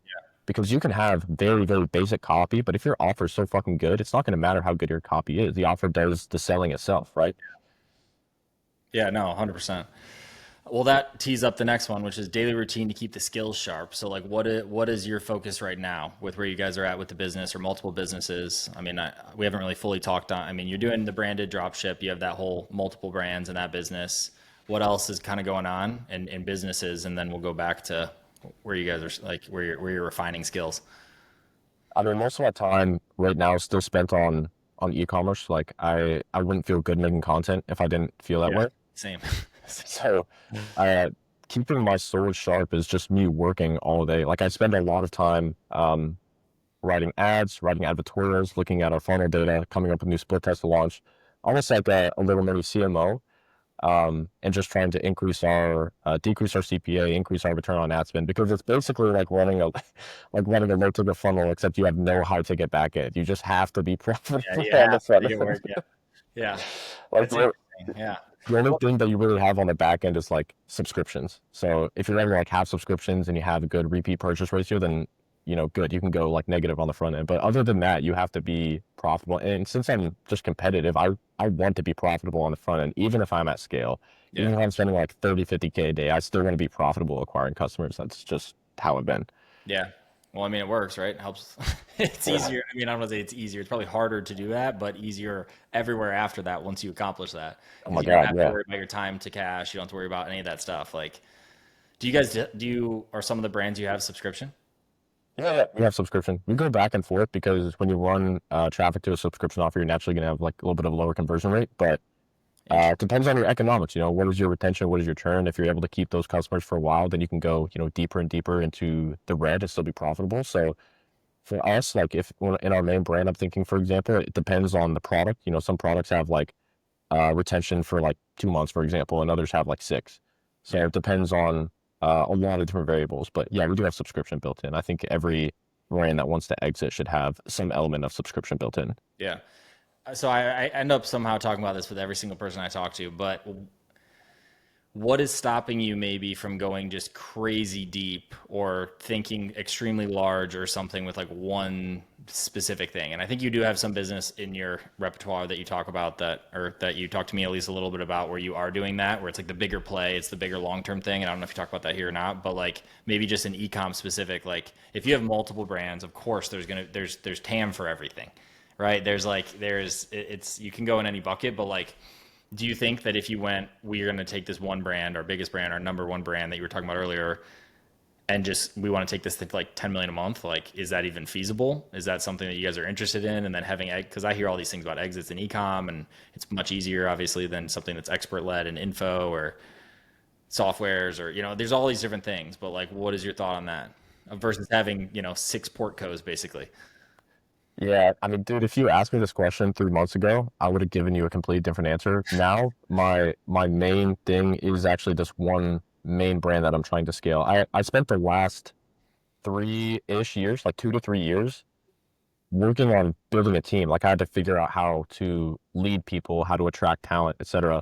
Because you can have very, very basic copy, but if your offer is so fucking good, it's not going to matter how good your copy is. The offer does the selling itself, right? yeah, no, 100%. Well, that tees up the next one, which is daily routine to keep the skills sharp. So, like, what is your focus right now with where you guys are at with the business or multiple businesses? I mean, we haven't really fully talked on. I mean, you're doing the branded drop ship. You have that whole multiple brands in that business. What else is kind of going on in businesses? And then we'll go back to where you guys are, like, where you're refining skills. I mean, most of my time right now is still spent on e-commerce. Like, I wouldn't feel good making content if I didn't feel that Yeah, way. same. So, uh, keeping my sword sharp is just me working all day. Like, I spend a lot of time writing ads, writing advertorials, looking at our funnel data, coming up with new split tests to launch, almost like a little mini CMO, and just trying to decrease our CPA, increase our return on ad spend, because it's basically like running a like running a low ticket funnel, except you have no high ticket back end. You just have to be Yeah, profitable you on the have to front make it end. work. Yeah, yeah, Like, that's interesting. Yeah. the only Well, thing that you really have on the back end is like subscriptions. So if you're running like half subscriptions and you have a good repeat purchase ratio, then good. You can go like negative on the front end. But other than that, you have to be profitable. And since I'm just competitive, I want to be profitable on the front end, even if I'm at scale. yeah. Even if I'm spending like 30, 50K a day, I still want to be profitable acquiring customers. That's just how I've been. Yeah. Well, I mean, it works, right? It helps. It's Yeah. easier. I mean, I don't want to say it's easier. It's probably harder to do that, but easier everywhere after that once you accomplish that. Oh Because my you don't God. have to Yeah. worry about your time to cash. You don't have to worry about any of that stuff. Like, do you guys, are some of the brands you have subscription? Yeah, yeah. We have subscription. We go back and forth because when you run traffic to a subscription offer, you're naturally going to have like a little bit of a lower conversion rate. But it Interesting. depends on your economics. What is your retention? What is your churn? If you're able to keep those customers for a while, then you can go, deeper and deeper into the red and still be profitable. So for us, like, if in our main brand, I'm thinking, for example, it depends on the product. Some products have like retention for like 2 months, for example, and others have like 6. So Yeah. it depends on a lot of different variables. But yeah, we do have subscription built in. I think every brand that wants to exit should have some element of subscription built in. Yeah. So I end up somehow talking about this with every single person I talk to, but what is stopping you maybe from going just crazy deep or thinking extremely large or something with like one specific thing? And I think you do have some business in your repertoire that you talk about that, or that you talk to me at least a little bit about, where you are doing that, where it's like the bigger play, it's the bigger long-term thing. And I don't know if you talk about that here or not, but like maybe just an e-com specific, like if you have multiple brands, of course there's TAM for everything, right? It's, you can go in any bucket, but like, do you think that if you went, we're going to take this one brand, our biggest brand, our number one brand that you were talking about earlier, and just we want to take this to like 10 million a month, like is that even feasible? Is that something that you guys are interested in? And then having, because I hear all these things about exits in ecom, and it's much easier obviously than something that's expert led in info or softwares, or there's all these different things. But like, what is your thought on that versus having six portcos basically? Yeah, I mean, dude, if you asked me this question 3 months ago, I would have given you a completely different answer. Now, my main thing is actually just one main brand that I'm trying to scale. I spent the last 3-ish years, like 2 to 3 years, working on building a team. Like I had to figure out how to lead people, how to attract talent, etc.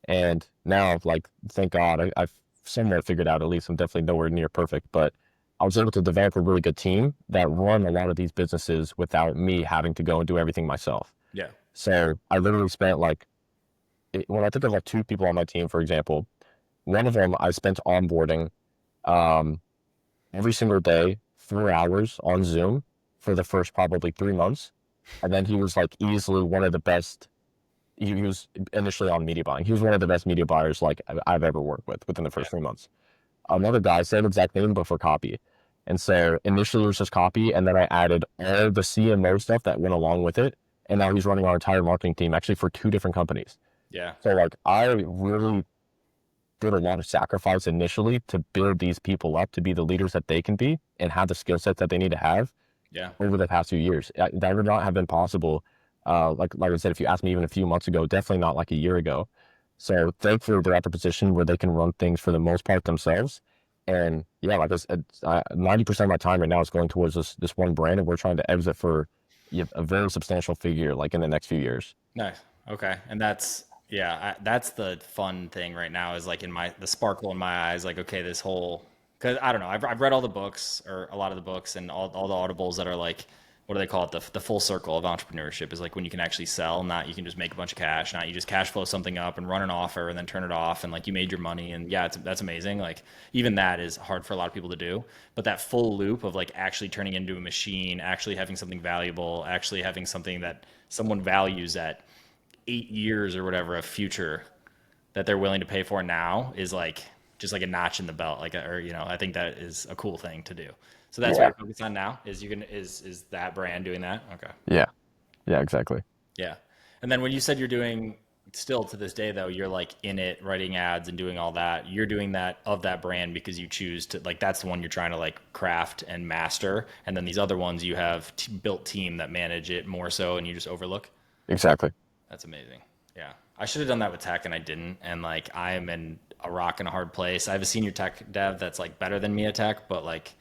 And now, like, thank God, I've somewhat figured out, at least I'm definitely nowhere near perfect, but I was able to develop a really good team that run a lot of these businesses without me having to go and do everything myself. Yeah. So I literally spent like, when I think of like two people on my team, for example, one of them I spent onboarding um, every single day, 4 hours on Zoom for the first probably 3 months. And then he was like easily one of the best. He was initially on media buying. He was one of the best media buyers like I've ever worked with within the Yeah. first 3 months. Another guy, same exact thing, but for copy. And so initially it was just copy, and then I added all the CMO stuff that went along with it. And now he's running our entire marketing team actually for two different companies. Yeah. So like I really did a lot of sacrifice initially to build these people up to be the leaders that they can be and have the skill sets that they need to have Yeah. over the past few years. That would not have been possible. Like I said, if you asked me even a few months ago, definitely not like a year ago. So thankfully they're at the position where they can run things for the most part themselves. And yeah, like this, 90% of my time right now is going towards this one brand, and we're trying to exit for a very substantial figure like in the next few years. Nice. Okay. And that's, yeah, that's the fun thing right now, is like the sparkle in my eyes, like, okay, this whole, cause I don't know, I've read all the books, or a lot of the books, and all the audibles that are like, what do they call it? The full circle of entrepreneurship is like when you can actually sell, not you can just make a bunch of cash, not you just cash flow something up and run an offer and then turn it off, and like you made your money. And yeah, that's amazing. Like even that is hard for a lot of people to do, but that full loop of like actually turning into a machine, actually having something valuable, actually having something that someone values at 8 years or whatever of future that they're willing to pay for now, is like just like a notch in the belt. Like, or I think that is a cool thing to do. So that's what Yeah. you're focused on now. Is you can is that brand doing that? Okay. Yeah. Yeah, exactly. Yeah. And then when you said you're doing, still to this day though, you're like in it writing ads and doing all that. You're doing that of that brand because you choose to, like, that's the one you're trying to like craft and master. And then these other ones you have built team that manage it more so, and you just overlook. Exactly. That's amazing. Yeah. I should have done that with tech and I didn't. And like I am in a rock and a hard place. I have a senior tech dev that's like better than me at tech, but like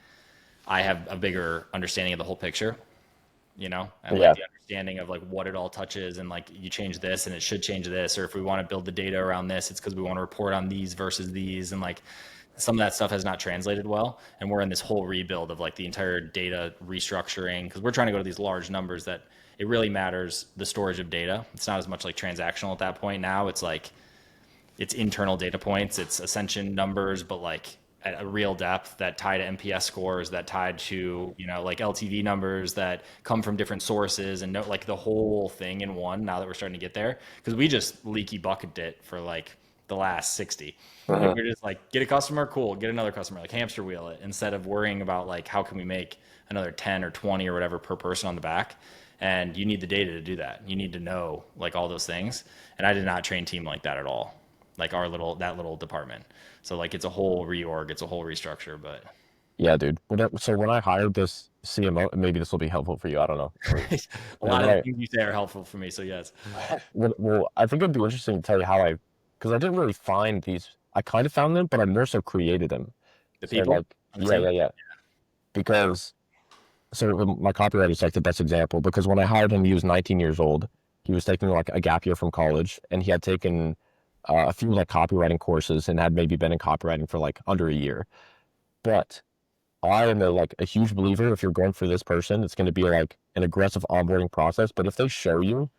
I have a bigger understanding of the whole picture, and like Yeah. the understanding of like what it all touches, and like you change this and it should change this, or if we want to build the data around this, it's because we want to report on these versus these, and like some of that stuff has not translated well, and we're in this whole rebuild of like the entire data restructuring, because we're trying to go to these large numbers that it really matters the storage of data. It's not as much like transactional at that point. Now it's like it's internal data points, it's ascension numbers, but like at a real depth that tie to NPS scores, that tied to, like LTV numbers that come from different sources, and like the whole thing in one, now that we're starting to get there. Because we just leaky bucketed it for like the last 60. Like Mhm. we're just like, get a customer, cool, get another customer, like hamster wheel it, instead of worrying about like how can we make another 10 or 20 or whatever per person on the back. And you need the data to do that. You need to know like all those things. And I did not train team like that at all, like that little department. So like it's a whole reorg, it's a whole restructure, but Yeah, dude. So when I hired this CMO, maybe this will be helpful for you. I don't know. a When lot of the I, things you say are helpful for me. So yes, well, I think it'd be interesting to tell you how because I didn't really find these. I kind of found them, but I more so created them. the So people like, on the yeah, team. yeah, yeah. Because my copywriter is like the best example, because when I hired him, he was 19 years old. He was taking like a gap year from college, and he had taken a few like copywriting courses and had maybe been in copywriting for like under a year. But I am like a huge believer if you're going for this person, it's going to be like an aggressive onboarding process. But if they show you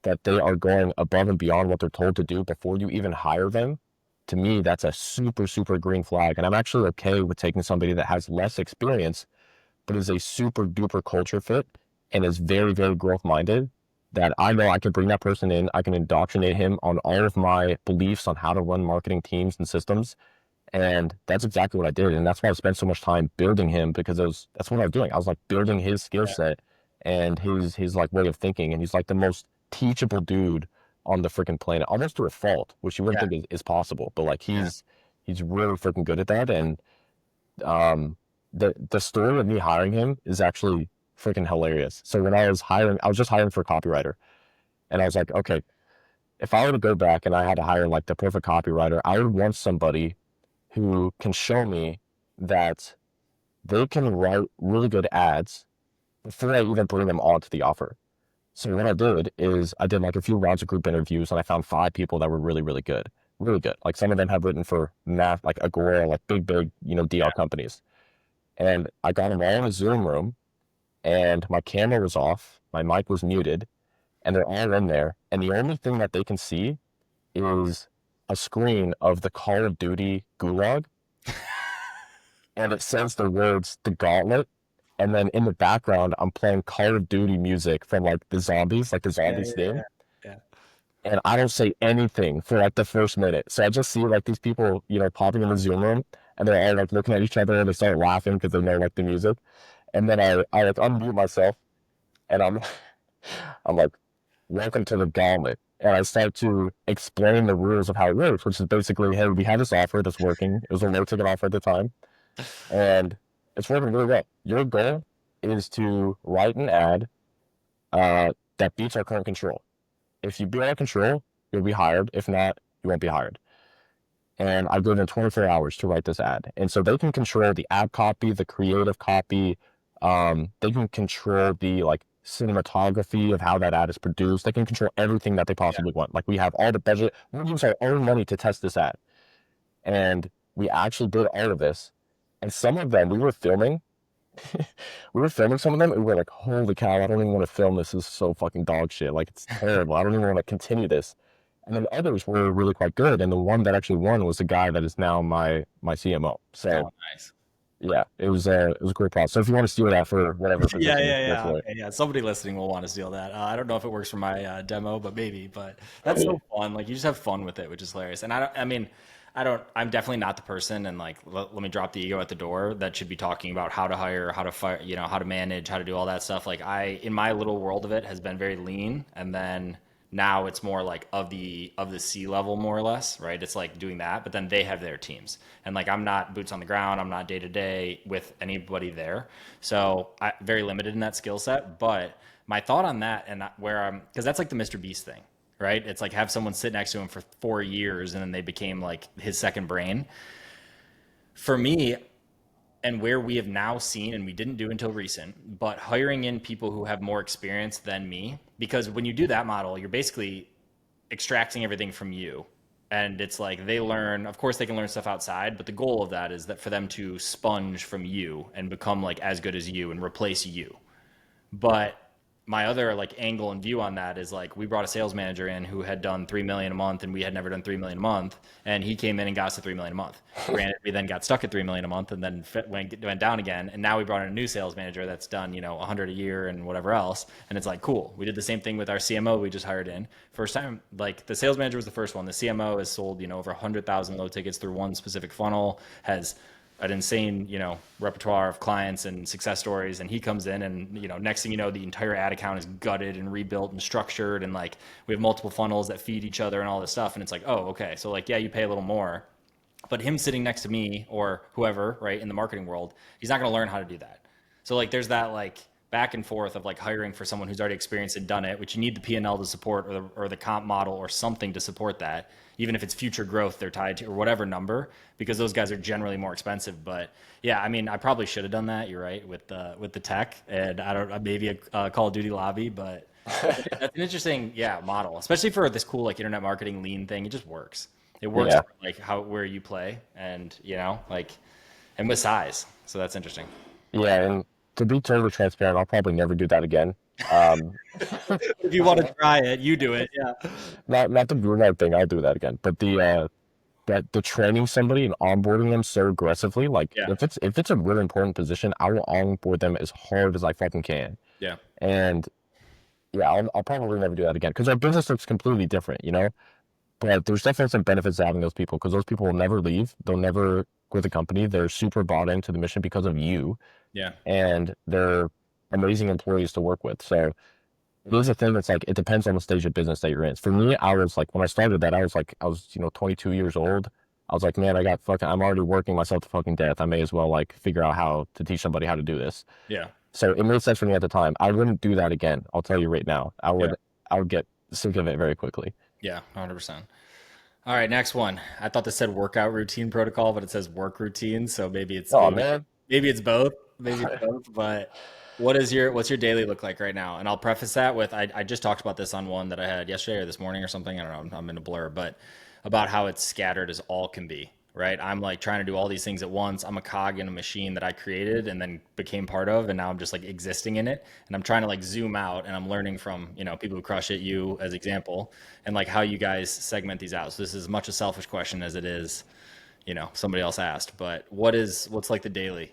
that they are going above and beyond what they're told to do before you even hire them, to me, that's a super, super green flag. And I'm actually okay with taking somebody that has less experience, but is a super duper culture fit and is very, very growth minded. That I know I can bring that person in, I can indoctrinate him on all of my beliefs on how to run marketing teams and systems. And that's exactly what I did. And that's why I spent so much time building him, because that's what I was doing. I was like building his skill Yeah. set and his like way of thinking. And he's like the most teachable dude on the freaking planet, almost to a fault, which you wouldn't Yeah. think is possible. But like Yeah. he's really freaking good at that. And um the story of me hiring him is actually freaking hilarious. So when I was just hiring for a copywriter, and I was like, okay, if I were to go back and I had to hire like the perfect copywriter, I would want somebody who can show me that they can write really good ads before I even bring them onto the offer. So what I did is I did like a few rounds of group interviews, and I found 5 people that were really, really good. Really good. Like some of them have written for math, like Agora, like big, DR companies. And I got them all in a Zoom room, and my camera was off, my mic was muted, and they're all in there. And the only thing that they can see is a screen of the Call of Duty Gulag, and it says the words "The Gauntlet," and then in the background I'm playing Call of Duty music from like the zombies, like the Yeah. zombies theme, Yeah. and I don't say anything for like the first minute. So I just see like these people, popping in the Zoom room, and they're all like looking at each other and they start laughing because they know like the music, and then I like unmute myself, and I'm like, "Welcome to the Gauntlet." And I start to explain the rules of how it works, which is basically, hey, we have this offer that's working. It was a low ticket offer at the time, and it's working really well. Your goal is to write an ad that beats our current control. If you beat our control, you'll be hired. If not, you won't be hired. And I give them 24 hours to write this ad. And so they can control the ad copy, the creative copy. They can control the like cinematography of how that ad is produced. They can control everything that they Yeah. possibly want. Like we have all the budget. We use our own money to test this ad. And we actually did all of this. And some of them we were filming some of them, and we were like, holy cow, I don't even want to film this. This is so fucking dog shit. Like, it's terrible. I don't even want to continue this. And then others were really quite good. And the one that actually won was the guy that is now my CMO. So Oh, nice. yeah, it was a great process. So if you want to steal that for whatever Yeah, position, yeah, go yeah. for it. Okay, yeah. Somebody listening will want to steal that. I don't know if it works for my demo, but maybe. But that's so fun. Like you just have fun with it, which is hilarious. And I don't. I mean, I don't. I'm definitely not the person. And like, let me drop the ego at the door. That should be talking about how to hire, how to fire, how to manage, how to do all that stuff. Like in my little world of it, has been very lean, and then now it's more like of the C level more or less, right? It's like doing that, but then they have their teams, and like I'm not boots on the ground, I'm not day to day with anybody there, so I very limited in that skill set. But my thought on that, and where I'm, because that's like the Mr. Beast thing, right? It's like have someone sit next to him for 4 years and then they became like his second brain. For me, and where we have now seen, and we didn't do until recent, but hiring in people who have more experience than me, because when you do that model, you're basically extracting everything from you. And it's like they learn, of course, they can learn stuff outside, but the goal of that is that for them to sponge from you and become like as good as you and replace you. But my other like angle and view on that is like we brought a sales manager in who had done 3 million a month, and we had never done 3 million a month, and he came in and got us to 3 million a month. Granted, we then got stuck at 3 million a month, and then went down again. And now we brought in a new sales manager that's done 100 a year and whatever else. And it's like cool. We did the same thing with our CMO we just hired in. First time, like the sales manager was the first one. The CMO has sold over 100,000 low tickets through one specific funnel. Has an insane, repertoire of clients and success stories. And he comes in and, next thing you know, the entire ad account is gutted and rebuilt and structured. And like, we have multiple funnels that feed each other and all this stuff. And it's like, oh, okay. So like, yeah, you pay a little more, but him sitting next to me or whoever, right, in the marketing world, he's not going to learn how to do that. So like, there's that like back and forth of like hiring for someone who's already experienced and done it, which you need the P&L to support, or the comp model or something to support that, even if it's future growth they're tied to or whatever number, because those guys are generally more expensive. But yeah, I mean, I probably should have done that. You're right with the tech, and I don't maybe a Call of Duty lobby, but That's an interesting, yeah, model, especially for this cool like internet marketing lean thing. It just works. It works Yeah. for like how where you play, and like and with size. So that's interesting. Yeah, and to be totally transparent, I'll probably never do that again. Um, If you want to try it, you do it. Yeah. not the brunette thing, I'll do that again. But the training somebody and onboarding them so aggressively, like Yeah. if it's a really important position, I will onboard them as hard as I fucking can. Yeah. And yeah, I'll probably never do that again because our business looks completely different, you know? But there's definitely some benefits to having those people because those people will never leave. They'll never quit the company. They're super bought into the mission because of you, Yeah. and they're amazing employees to work with. So it is a thing that's like, it depends on the stage of business that you're in. For me, I was like, when I started that, I was, 22 years old. I was like, man, I'm already working myself to fucking death. I may as well like figure out how to teach somebody how to do this. Yeah. So it made sense for me at the time. I wouldn't do that again. I'll tell you right now. Yeah. I would get sick of it very quickly. Yeah. 100%. All right, next one. I thought this said workout routine protocol, but it says work routine. So Oh man. maybe it's both. Maybe it's both. But what's your daily look like right now? And I'll preface that with I just talked about this on one that I had yesterday or this morning or something. I don't know. I'm in a blur, but about how it's scattered as all can be. Right. I'm like trying to do all these things at once. I'm a cog in a machine that I created and then became part of, and now I'm just like existing in it. And I'm trying to like zoom out, and I'm learning from, people who crush it, you as example, and like how you guys segment these out. So this is as much a selfish question as it is, somebody else asked. But what's like the daily?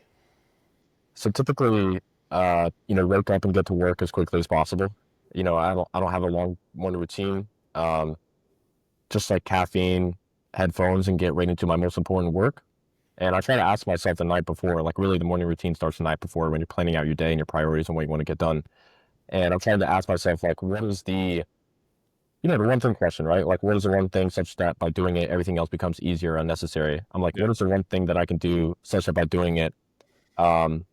So typically, wake up and get to work as quickly as possible. I don't have a long morning routine. Um, just like caffeine, headphones, and get right into my most important work. And I try to ask myself the night before, like really the morning routine starts the night before when you're planning out your day and your priorities and what you want to get done. And I'm trying to ask myself, like, what is the one thing question, right? Like, what is the one thing such that by doing it, everything else becomes easier or unnecessary? I'm like, Yeah. what is the one thing that I can do such that by doing it, um,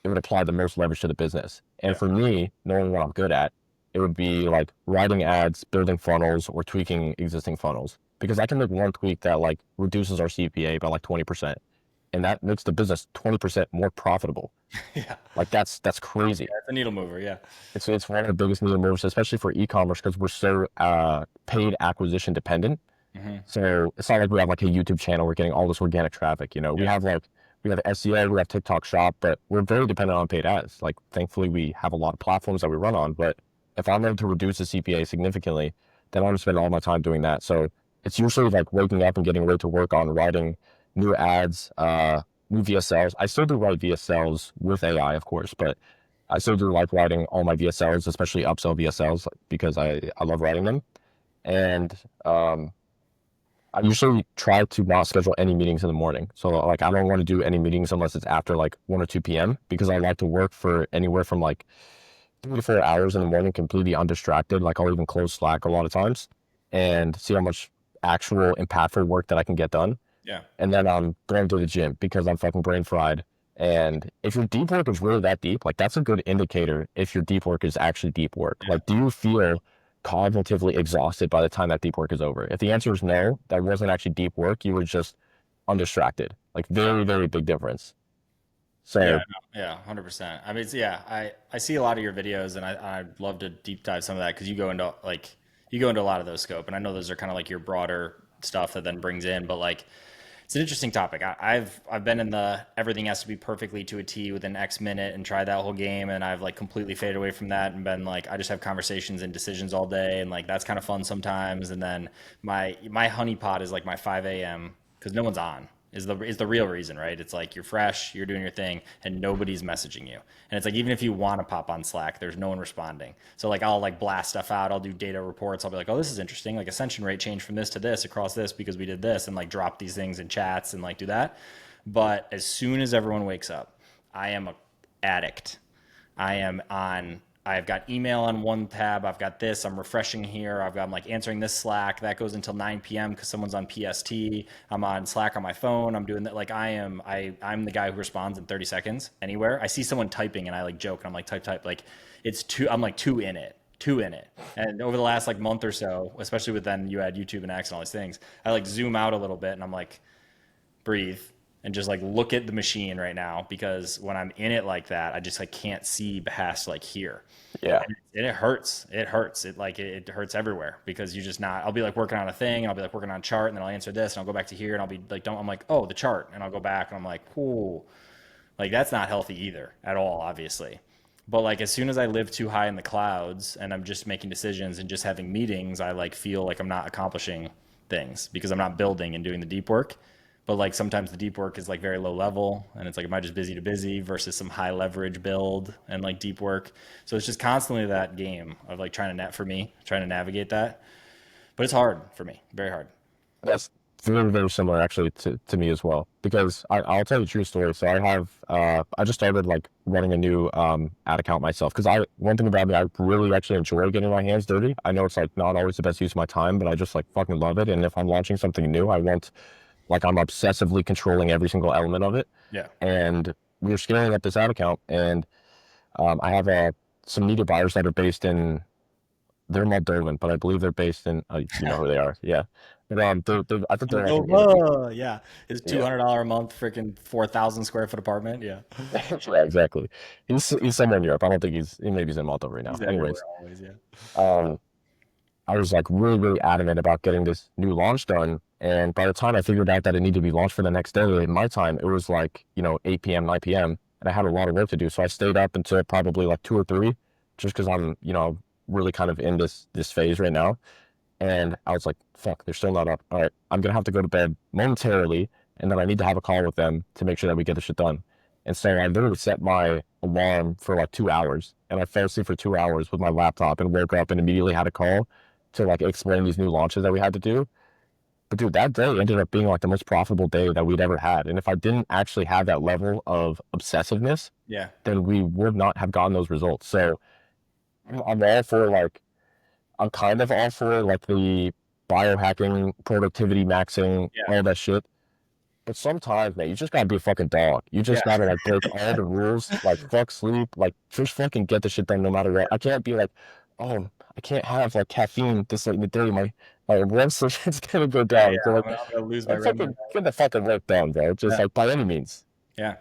it would apply the most leverage to the business. And Yeah. for me, knowing what I'm good at, it would be like writing ads, building funnels, or tweaking existing funnels. Because I can make one tweak that like reduces our CPA by like 20%. And that makes the business 20% more profitable. Yeah. Like that's crazy. It's a needle mover. Yeah. It's one of the biggest needle movers, especially for e-commerce, because we're so paid acquisition dependent. Hmm. So it's not like we have like a YouTube channel. We're getting all this organic traffic. We Yeah. have SEO, we have TikTok Shop, but we're very dependent on paid ads. Like thankfully we have a lot of platforms that we run on. But if I'm able to reduce the CPA significantly, then I'm gonna spend all my time doing that. So it's usually like waking up and getting ready to work on writing new ads, new VSLs. I still do write VSLs with AI, of course, but I still do like writing all my VSLs, especially upsell VSLs, because I love writing them. And I usually try to not schedule any meetings in the morning. So like I don't want to do any meetings unless it's after like 1 or 2 p.m. because I like to work for anywhere from like 3 to 4 hours in the morning completely undistracted. Like I'll even close Slack a lot of times and see how much actual impactful work that I can get done. Yeah. And then I'm going to the gym because I'm fucking brain fried. And if your deep work is really that deep, like that's a good indicator if your deep work is actually deep work. Yeah. Like, do you feel cognitively exhausted by the time that deep work is over? If the answer is no, that wasn't actually deep work. You were just undistracted. Like very, very big difference. Yeah, So no, yeah, 100%. I mean, yeah, I see a lot of your videos, and I'd love to deep dive some of that because you go into a lot of those scope, and I know those are kind of like your broader stuff that then brings in, but like it's an interesting topic. I've been in the everything has to be perfectly to a T within X minute and tried that whole game, and I've like completely faded away from that and been like I just have conversations and decisions all day, and like that's kind of fun sometimes. And then my honeypot is like my 5 a.m. because no one's on is the real reason, right? It's like you're fresh, you're doing your thing, and nobody's messaging you. And it's like even if you want to pop on Slack, there's no one responding. So like I'll like blast stuff out, I'll do data reports, I'll be like, oh, this is interesting. Like ascension rate changed from this to this across this because we did this, and like drop these things in chats and like do that. But as soon as everyone wakes up, I am a addict. I am on. I've got email on one tab. I've got this. I'm refreshing here. I'm like answering this Slack. That goes until 9 p.m. because someone's on PST. I'm on Slack on my phone. I'm doing that. Like I'm the guy who responds in 30 seconds anywhere. I see someone typing and I like joke and I'm like type. Like it's two. I'm like two in it. And over the last like month or so, especially with then you had YouTube and X and all these things, I like zoom out a little bit and I'm like breathe, and just like look at the machine right now, because when I'm in it like that, I just like can't see past like here. Yeah. And it hurts. It hurts. It hurts everywhere, because you just not, I'll be like working on a thing and I'll be like working on a chart, and then I'll answer this and I'll go back to here and I'll be like, don't, I'm like, oh, the chart. And I'll go back and I'm like, ooh, like that's not healthy either at all, obviously. But like as soon as I live too high in the clouds and I'm just making decisions and just having meetings, I like feel like I'm not accomplishing things because I'm not building and doing the deep work. But like sometimes the deep work is like very low level and it's like, am I just busy to busy versus some high leverage build and like deep work? So it's just constantly that game of like trying to net for me, trying to navigate that. But it's hard for me, very hard. That's very, very similar actually to me as well. Because I'll tell you a true story. So I just started like running a new ad account myself. Because one thing about me, I really actually enjoy getting my hands dirty. I know it's like not always the best use of my time, but I just like fucking love it. And if I'm launching something new, I want, like, I'm obsessively controlling every single element of it. Yeah. And we were scaling up this ad account, and I have some media buyers that are based in, they're Moldovan, but I believe they're based in, you know who they are, yeah. But I think they're like in Italy. Moldova, yeah. His Yeah, $200 a month freaking 4,000 square foot apartment. Yeah. yeah, exactly. He's somewhere in Europe. I don't think maybe he's in Moldova right now. He's everywhere Anyways, always. Yeah. um, I was like really, really adamant about getting this new launch done. And by the time I figured out that it needed to be launched for the next day, in my time, it was like, 8 p.m., 9 p.m. And I had a lot of work to do. So I stayed up until probably like 2 or 3, just because I'm, really kind of in this phase right now. And I was like, fuck, they're still not up. All right, I'm going to have to go to bed momentarily. And then I need to have a call with them to make sure that we get this shit done. And so I literally set my alarm for like 2 hours. And I fell asleep for 2 hours with my laptop and woke up and immediately had a call to like explain these new launches that we had to do. But dude, that day ended up being like the most profitable day that we'd ever had. And if I didn't actually have that level of obsessiveness, Yeah. then we would not have gotten those results. So I'm all for like, I'm kind of all for like the biohacking, productivity maxing, Yeah. all that shit. But sometimes, man, you just gotta be a fucking dog. You just Yeah. gotta like break all the rules, like fuck sleep, like just fucking get the shit done no matter what. I can't be like, oh, I can't have like caffeine this late in the day. My REM sleep is gonna go Yeah. down. So Yeah. like, I'm gonna lose my like rhythm. fucking get the fucking work done, bro. Just Yeah. like by any means. Yeah.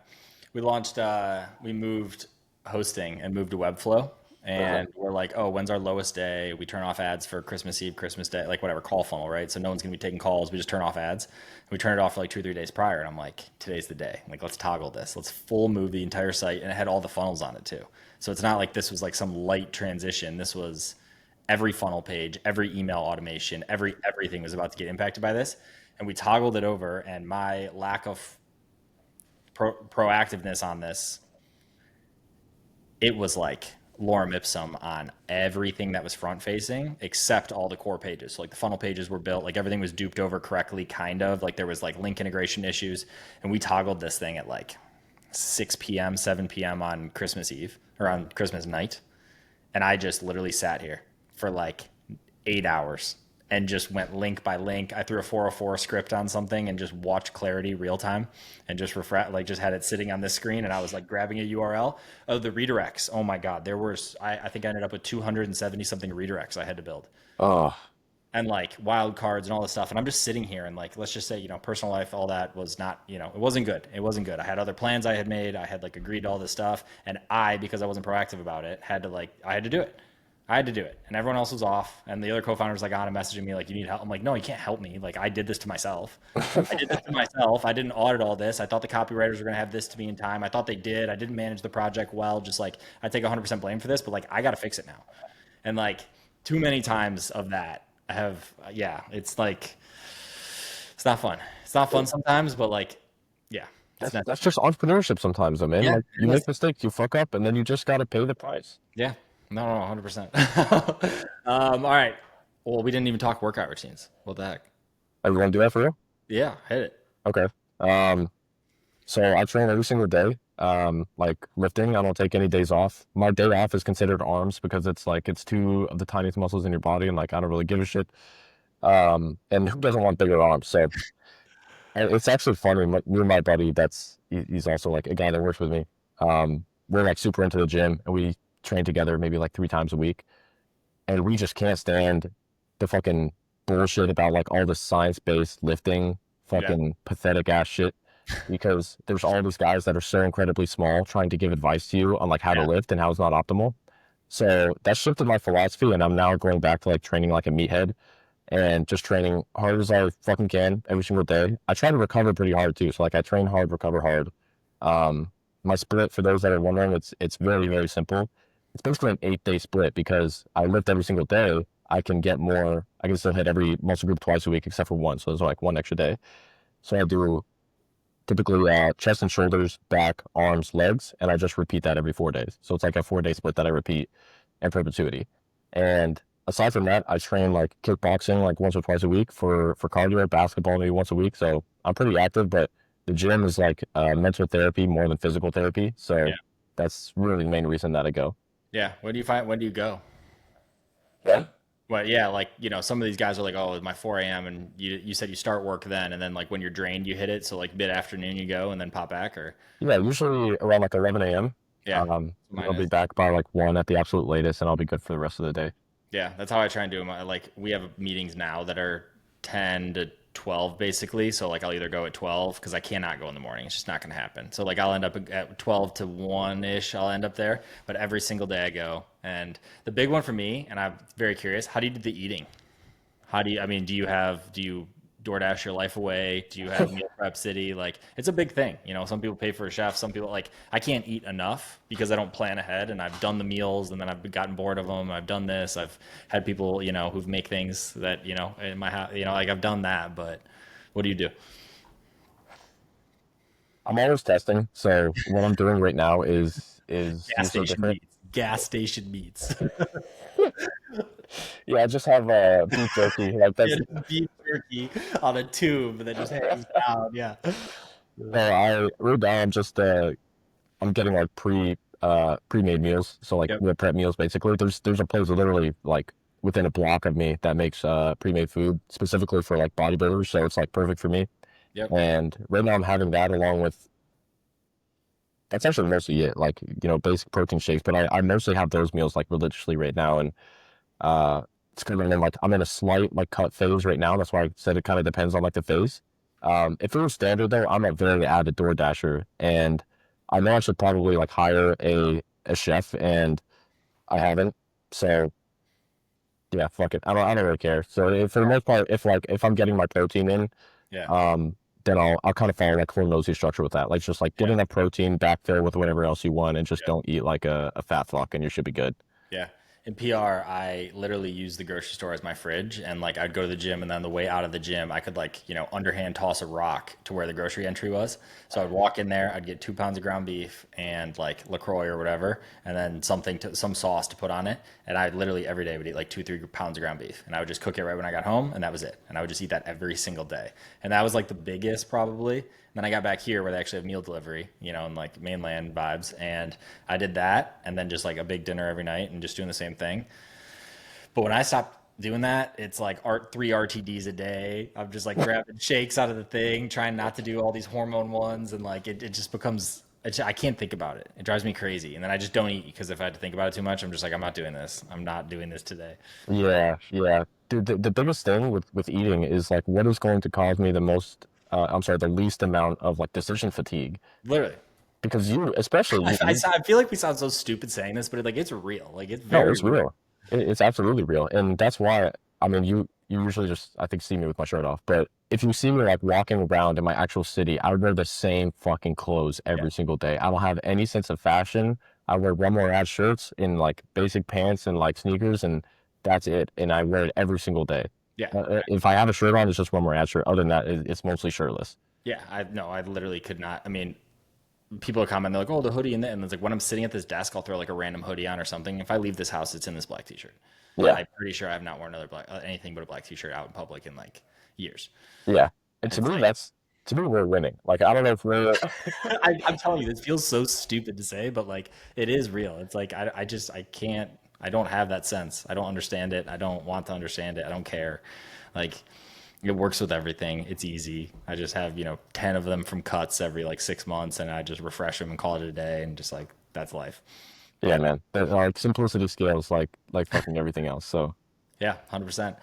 We moved hosting and moved to Webflow. Uh-huh. And we're like, oh, when's our lowest day? We turn off ads for Christmas Eve, Christmas Day, like whatever, call funnel, right? So no one's gonna be taking calls. We just turn off ads. And we turn it off for like 2 or 3 days prior. And I'm like, today's the day. Like, let's toggle this. Let's full move the entire site. And it had all the funnels on it too. So it's not like this was like some light transition. This was every funnel page, every email automation, everything was about to get impacted by this. And we toggled it over, and my lack of proactiveness on this, it was like lorem ipsum on everything that was front facing except all the core pages. So like the funnel pages were built, like everything was duped over correctly, kind of like there was like link integration issues. And we toggled this thing at like 6 p.m., 7 p.m. on Christmas Eve or on Christmas night. And I just literally sat here for like 8 hours and just went link by link. I threw a 404 script on something and just watched Clarity real time and just like just had it sitting on this screen. And I was like grabbing a URL. Oh, the redirects. Oh my God. I think I ended up with 270 something redirects I had to build, Oh, and like wild cards and all this stuff. And I'm just sitting here and like, let's just say, personal life, all that was not, it wasn't good. It wasn't good. I had other plans I had made. I had like agreed to all this stuff. And because I wasn't proactive about it, I had to do it. I had to do it. And everyone else was off. And the other co-founder was like on and messaging me, like, you need help. I'm like, no, you can't help me. Like, I did this to myself. I did this to myself. I didn't audit all this. I thought the copywriters were going to have this to me in time. I thought they did. I didn't manage the project well. Just like, I take 100% blame for this, but like, I got to fix it now. And like, too many times of that yeah, it's like, it's not fun. It's not fun sometimes, but like, yeah, it's not. that's just entrepreneurship sometimes, though, man. Yeah, Like you it is. make mistakes, you fuck up, and then you just gotta pay the price. Yeah, no, no, 100%. All right. Well, we didn't even talk workout routines. What the heck? Are you gonna do that for real? Yeah, hit it. Okay. Um, So I train every single day. Like lifting, I don't take any days off. My day off is considered arms because it's two of the tiniest muscles in your body, and like I don't really give a shit. And who doesn't want bigger arms? So and it's actually funny. Me and my buddy, he's also like a guy that works with me. We're like super into the gym, and we train together maybe like 3 times a week, and we just can't stand the fucking bullshit about like all the science-based lifting, Yeah. fucking pathetic ass shit. because there's all these guys that are so incredibly small trying to give advice to you on like how to Yeah. lift and how it's not optimal. So that shifted my philosophy, and I'm now going back to like training like a meathead and just training hard as I fucking can every single day. I try to recover pretty hard too. So like I train hard, recover hard. Um, my split, for those that are wondering, it's very, very simple. It's basically an 8-day split because I lift every single day. I can get more. I can still hit every muscle group twice a week except for one. So there's like one extra day. So I do typically chest and shoulders, back, arms, legs, and I just repeat that every 4 days. So it's like a 4-day split that I repeat in perpetuity. And aside from that, I train like kickboxing like once or twice a week for cardio, basketball maybe once a week. So I'm pretty active, but the gym is like mental therapy more than physical therapy. So Yeah. that's really the main reason that I go. Yeah. When do you find, when do you go? Yeah. Well, yeah, like, some of these guys are like, oh, it's my 4 a.m. And you said you start work then. And then like when you're drained, you hit it. So like mid afternoon, you go and then pop back or, Yeah, usually around like 11 a.m. yeah, mine I'll be is. back by like 1 at the absolute latest, and I'll be good for the rest of the day. Yeah, that's how I try and do them. Like we have meetings now that are 10 to 12 basically. So like I'll either go at 12 because I cannot go in the morning. It's just not going to happen. So like I'll end up at 12 to 1 ish. I'll end up there. But every single day I go. And the big one for me, and I'm very curious, how do you do the eating? How do you, I mean, do you DoorDash your life away? Do you have meal prep city? Like it's a big thing. Some people pay for a chef. Some people like, I can't eat enough because I don't plan ahead and I've done the meals and then I've gotten bored of them. I've done this. I've had people, who've make things that, in my house, like I've done that, but what do you do? I'm always testing. So what I'm doing right now is Gas so station different. meats. Gas station meats. Yeah, I just have beef jerky. Like Yeah, that's just beef jerky on a tube that just hangs down. Yeah. no, I right now I'm just I'm getting like pre-made meals. So like Yep. meal prep meals basically. There's a place literally like within a block of me that makes pre-made food specifically for like bodybuilders. So it's like perfect for me. Yep. And right now I'm having that along with that's actually mostly it. Like, basic protein shakes. But I mostly have those meals like religiously right now. And it's kind of in like I'm in a slight like cut phase right now. That's why I said it kind of depends on like the phase. If it was standard though, I'm a very avid door dasher, and I know I should probably like hire a chef, and I haven't. So yeah, fuck it. I don't really care. So for the most part, if I'm getting my protein in, Yeah. um, then I'll kind of follow like full nosy structure with that. Like just like get Yeah. enough protein, backfill with whatever else you want, and just Yeah. don't eat like a fat fuck, and you should be good. Yeah. In PR, I literally use the grocery store as my fridge, and like I'd go to the gym, and then the way out of the gym, I could like underhand toss a rock to where the grocery entry was. So I'd walk in there, I'd get 2 pounds of ground beef and like Lacroix or whatever, and then some sauce to put on it. And I literally every day would eat like 2 3 pounds of ground beef, and I would just cook it right when I got home, and that was it. And I would just eat that every single day, and that was like the biggest probably. Then I got back here where they actually have meal delivery, and like mainland vibes. And I did that and then just like a big dinner every night and just doing the same thing. But when I stopped doing that, it's like 3 RTDs a day. I'm just like grabbing shakes out of the thing, trying not to do all these hormone ones. And like it just becomes, I can't think about it. It drives me crazy. And then I just don't eat because if I had to think about it too much, I'm just like, I'm not doing this. I'm not doing this today. Yeah, yeah. Dude, the biggest thing with eating is like what is going to cause me the most, I'm sorry, the least amount of like decision fatigue. Literally. Because especially you, I feel like we sound so stupid saying this, but like it's real. Like it's no, very it's real. real. It's absolutely real. And that's why, I mean, you usually just, I think, see me with my shirt off. But if you see me like walking around in my actual city, I would wear the same fucking clothes Yeah. every single day. I don't have any sense of fashion. I wear one more ad shirts in like basic pants and like sneakers, and that's it. And I wear it every single day. Yeah. If I have a shirt on, it's just one more ad shirt. Other than that, it's mostly shirtless. Yeah. I no, I literally could not. I mean, people are commenting, they're like, "Oh, the hoodie," and it's like when I'm sitting at this desk, I'll throw like a random hoodie on or something. If I leave this house, it's in this black t-shirt. Yeah, I'm pretty sure I have not worn another black anything but a black t-shirt out in public in like years. yeah. And to It's me, like to me, we're winning. Like I don't know if we're I'm telling you, this feels so stupid to say, but like it is real. It's like I just I can't. I don't have that sense. I don't understand it. I don't want to understand it. I don't care. Like it works with everything. It's easy. I just have 10 of them from cuts every like 6 months, and I just refresh them and call it a day, and just like that's life. Yeah, man. Like simplicity scales like fucking everything else. So Yeah, 100%.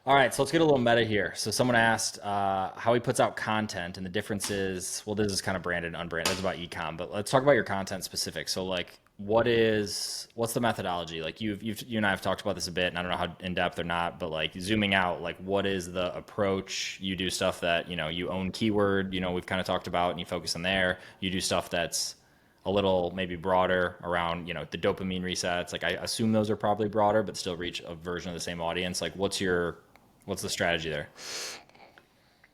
All right, so let's get a little meta here. So someone asked how he puts out content and the differences. Well, this is kind of branded and unbranded. It's about ecom, but let's talk about your content specific. So like, what's the methodology? Like you and I have talked about this a bit, and I don't know how in depth or not, but like zooming out, like what is the approach? You do stuff that you own keyword. We've kind of talked about, and you focus on there. You do stuff that's a little maybe broader around the dopamine resets. Like I assume those are probably broader, but still reach a version of the same audience. Like what's the strategy there?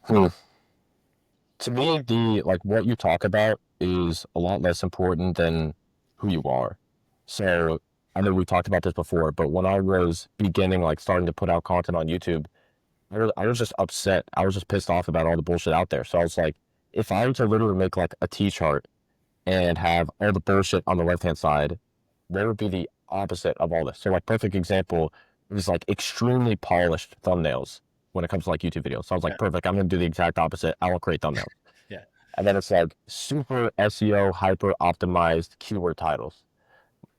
Hmm. To me, the like what you talk about is a lot less important than who you are. So I know we talked about this before, but when I was beginning, like starting to put out content on YouTube, I was just upset. I was just pissed off about all the bullshit out there. So I was like, if I were to literally make like a T chart and have all the bullshit on the left hand side, where would be the opposite of all this? So like perfect example is like extremely polished thumbnails when it comes to like YouTube videos. So I was Yeah, like, perfect, I'm gonna do the exact opposite. I will create thumbnails. yeah. And then it's like super SEO hyper optimized keyword titles.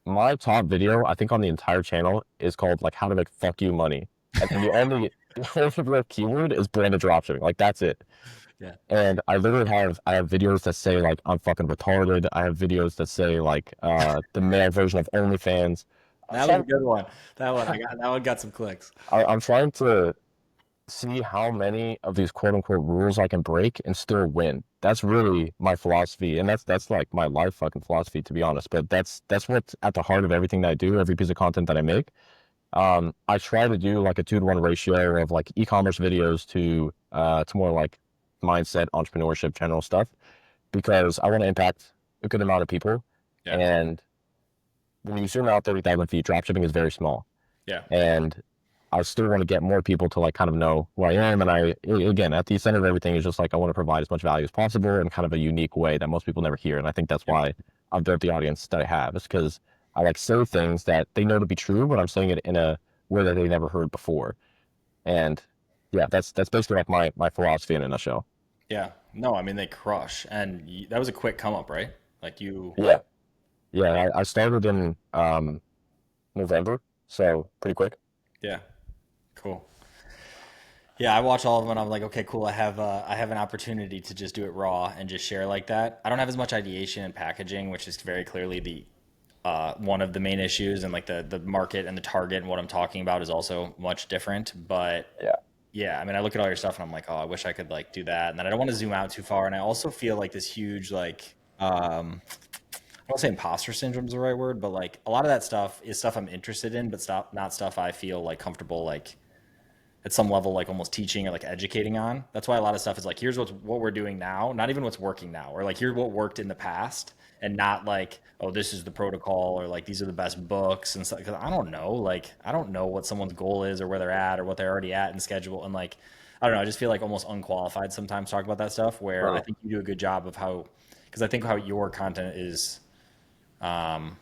My top video, I think on the entire channel, is called like how to make fuck you money. And then the only keyword is branded dropshipping. Like that's it. Yeah. And I have videos that say like I'm fucking retarded. I have videos that say like the male version of OnlyFans. I'm That was a trying good one. That one got some clicks. I'm trying to see how many of these quote unquote rules I can break and still win. That's really my philosophy, and that's like my life fucking philosophy to be honest. But that's what's at the heart of everything that I do, every piece of content that I make. I try to do like a 2-to-1 ratio of like e-commerce videos to more like mindset, entrepreneurship, general stuff because I want to impact a good amount of people. Yeah. And when you zoom out 30,000 feet, dropshipping is very small. Yeah. And I still want to get more people to like kind of know who I am. And again, at the center of everything is just like I want to provide as much value as possible in kind of a unique way that most people never hear. And I think that's Yep. why I've built the audience that I have. It's because I like say things that they know to be true, but I'm saying it in a way that they never heard before. And yeah, that's basically like my philosophy in a nutshell. Yeah. No, I mean they crush, and that was a quick come up, right? Like you. Yeah. Yeah. I started in November, so pretty quick. Yeah. Cool. Yeah, I watch all of them and I'm like, okay, cool. I have an opportunity to just do it raw and just share like that. I don't have as much ideation and packaging, which is very clearly the one of the main issues, and like the market and the target and what I'm talking about is also much different. But Yeah. yeah, I mean, I look at all your stuff and I'm like, oh, I wish I could like do that. And then I don't want to zoom out too far. And I also feel like this huge like I won't say imposter syndrome is the right word, but like a lot of that stuff is stuff I'm interested in, but not stuff I feel like comfortable like at some level like almost teaching or like educating on. That's why a lot of stuff is like here's what we're doing now, not even what's working now, or like here's what worked in the past, and not like oh this is the protocol or like these are the best books and stuff. Because I don't know what someone's goal is or where they're at or what they're already at in schedule, and like I don't know. I just feel like almost unqualified sometimes talk about that stuff. Where I Bro. think you do a good job of how because I think how your content is um,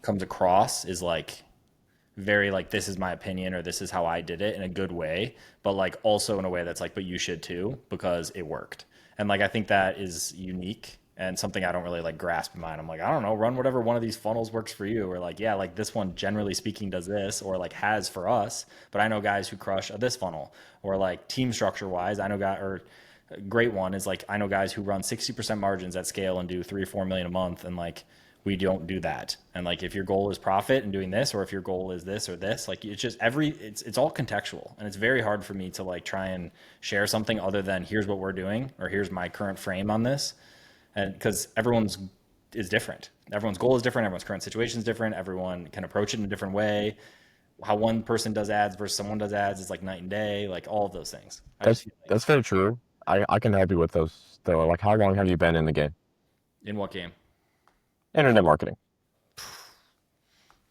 comes across is like very like this is my opinion or this is how I did it in a good way, but like also in a way that's like, but you should too because it worked. And like I think that is unique and something I don't really like grasp in mind. I'm like, I don't know, run whatever one of these funnels works for you, or like, yeah, like this one generally speaking does this, or like has for us. But I know guys who crush this funnel, or like team structure wise, I know guy or a great one is like I know guys who run 60% margins at scale and do 3 or 4 million a month, and like we don't do that. And like if your goal is profit and doing this, or if your goal is this or this, like it's just it's all contextual, and it's very hard for me to like try and share something other than here's what we're doing or here's my current frame on this, and because everyone's is different, everyone's goal is different, everyone's current situation is different, everyone can approach it in a different way. How one person does ads versus someone does ads is like night and day, like all of those things. I just That's feel like that's very true. I can help you with those though. Like how long have you been in the game? in what game Internet marketing.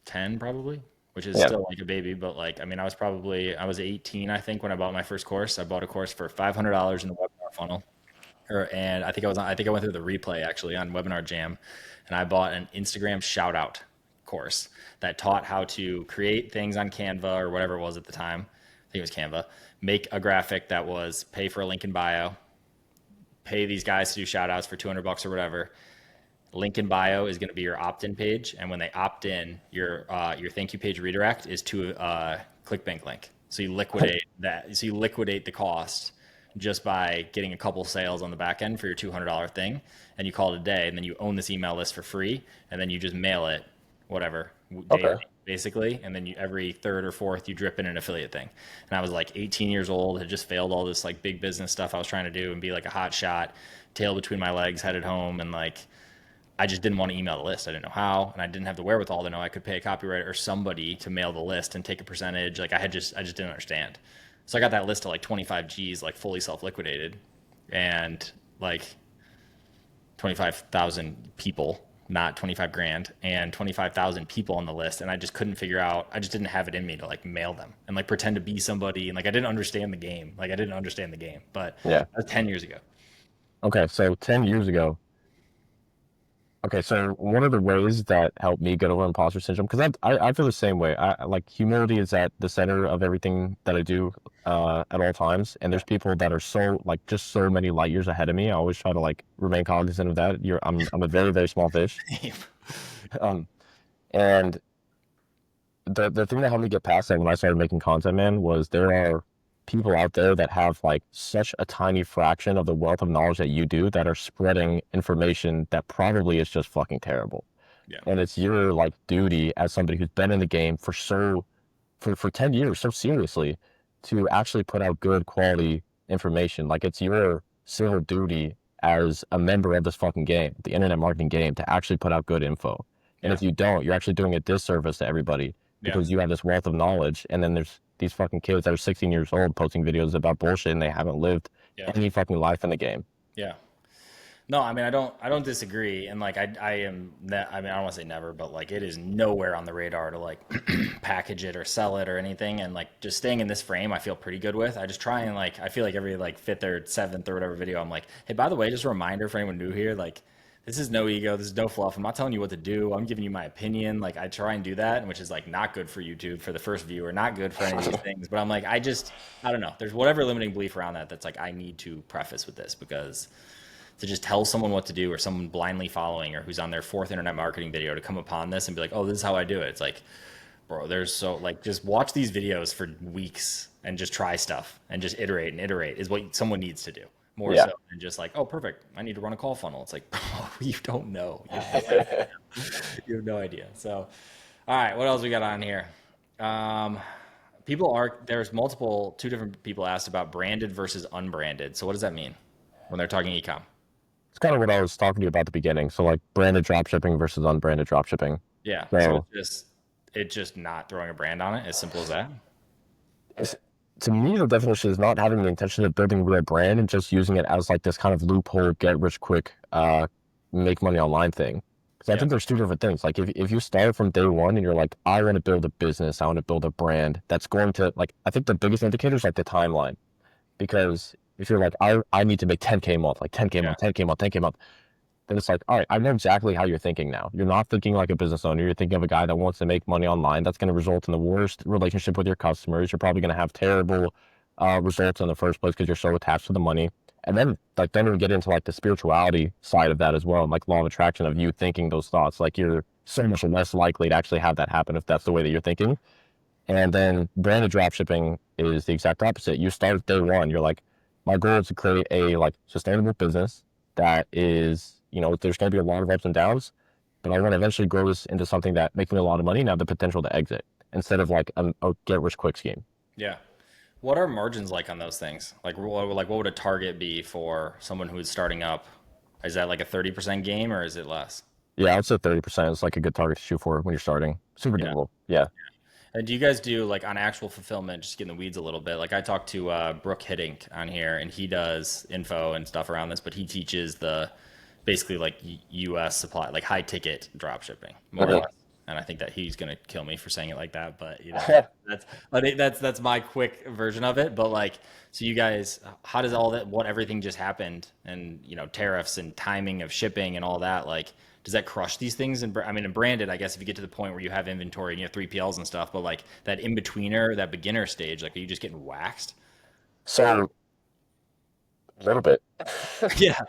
10 probably, which is Yeah. still like a baby, but like I mean I was 18 I think when I bought my first course. I bought a course for $500 in the webinar funnel. And I think I went through the replay actually on Webinar Jam, and I bought an Instagram shout out course that taught how to create things on Canva or whatever it was at the time. I think it was Canva. Make a graphic that was pay for a link in bio, pay these guys to do shout outs for 200 bucks or whatever. Link in bio is going to be your opt-in page, and when they opt in, your thank you page redirect is to a ClickBank link. So you liquidate that. So you liquidate the cost just by getting a couple sales on the back end for your $200 thing, and you call it a day. And then you own this email list for free, and then you just mail it, whatever, daily, Okay. basically. And then you, every third or fourth, you drip in an affiliate thing. And I was like 18 years old, had just failed all this like big business stuff I was trying to do and be like a hot shot, tail between my legs, headed home, and like I just didn't want to email the list. I didn't know how, and I didn't have the wherewithal to know I could pay a copywriter or somebody to mail the list and take a percentage. Like I just didn't understand. So I got that list of like 25 G's, like fully self liquidated, and like 25,000 people, not 25 grand, and 25,000 people on the list. And I just couldn't figure out, I just didn't have it in me to like mail them and like pretend to be somebody. And like I didn't understand the game. Like I didn't understand the game, but Yeah. that was 10 years ago. Okay. So 10 years ago. Okay. So one of the ways that helped me get over imposter syndrome, because I feel the same way. Like humility is at the center of everything that I do at all times. And there's people that are so like just so many light years ahead of me. I always try to like remain cognizant of that. I'm a very, very small fish. Um, and the thing that helped me get past that when I started making content, man, was there are people out there that have like such a tiny fraction of the wealth of knowledge that you do that are spreading information that probably is just fucking terrible. Yeah. And it's your like duty as somebody who's been in the game for 10 years so seriously to actually put out good quality information. Like it's your civil duty as a member of this fucking game, the internet marketing game, to actually put out good info. And Yeah. if you don't, you're actually doing a disservice to everybody Yeah. because you have this wealth of knowledge. And then there's these fucking kids that are 16 years old posting videos about bullshit and they haven't lived Yeah. any fucking life in the game. Yeah. No, I mean, I don't disagree. And like, I am, I mean, I don't want to say never, but like, it is nowhere on the radar to like package it or sell it or anything. And like, just staying in this frame, I feel pretty good with. I just try and like, I feel like every like fifth or seventh or whatever video, I'm like, hey, by the way, just a reminder for anyone new here, like, this is no ego, this is no fluff. I'm not telling you what to do. I'm giving you my opinion. Like, I try and do that, which is like not good for YouTube for the first viewer, not good for any of these things. But I'm like, I don't know. There's whatever limiting belief around that that's like, I need to preface with this because to just tell someone what to do or someone blindly following or who's on their fourth internet marketing video to come upon this and be like, oh, this is how I do it. It's like, bro, there's so like just watch these videos for weeks and just try stuff and just iterate and iterate is what someone needs to do more Yeah. so than just like, oh, perfect. I need to run a call funnel. It's like, bro, you don't know. You have no idea. You have no idea. So, all right, what else we got on here? Um, there's multiple, two different people asked about branded versus unbranded. So what does that mean when they're talking ecom? It's kind of what I was talking to you about at the beginning. So like branded dropshipping versus unbranded dropshipping. Yeah. So So it's just not throwing a brand on it. As simple as that. it's, to me, the definition is not having the intention of building a real brand and just using it as like this kind of loophole, get rich quick, make money online thing. Because I Yeah. think there's two different things. Like if you start from day one and you're like, I want to build a business, I want to build a brand, that's going to like, I think the biggest indicator is like the timeline. Because if you're like, I need to make 10K a month, like 10K a Yeah. month, 10K a month, 10K a month, then it's like, all right, I know exactly how you're thinking now. You're not thinking like a business owner. You're thinking of a guy that wants to make money online. That's going to result in the worst relationship with your customers. You're probably going to have terrible results in the first place because you're so attached to the money. And then like then we get into like the spirituality side of that as well, and like law of attraction of you thinking those thoughts. Like you're so much less likely to actually have that happen if that's the way that you're thinking. And then branded dropshipping is the exact opposite. You start at day one. You're like, my goal is to create a like sustainable business that is, there's going to be a lot of ups and downs, but I want to eventually grow this into something that makes me a lot of money and have the potential to exit instead of like a get rich quick scheme. Yeah. What are margins like on those things? Like what would a target be for someone who is starting up? Is that like a 30% game or is it less? Yeah, I would say 30% is like a good target to shoot for when you're starting. Super Yeah. doable. Yeah. And do you guys do like on actual fulfillment, just get in the weeds a little bit? Like I talked to Brooke Hiddink on here and he does info and stuff around this, but he teaches the basically like US supply, like high ticket drop shipping, more or Okay. less. And I think that he's gonna kill me for saying it like that, but that's I think that's my quick version of it. But like, so you guys, how does all that, what everything just happened, and tariffs and timing of shipping and all that, like, does that crush these things? And I mean, in branded, I guess if you get to the point where you have inventory and you have 3PLs and stuff, but like that in betweener, that beginner stage, like, are you just getting waxed? So a little bit. Yeah,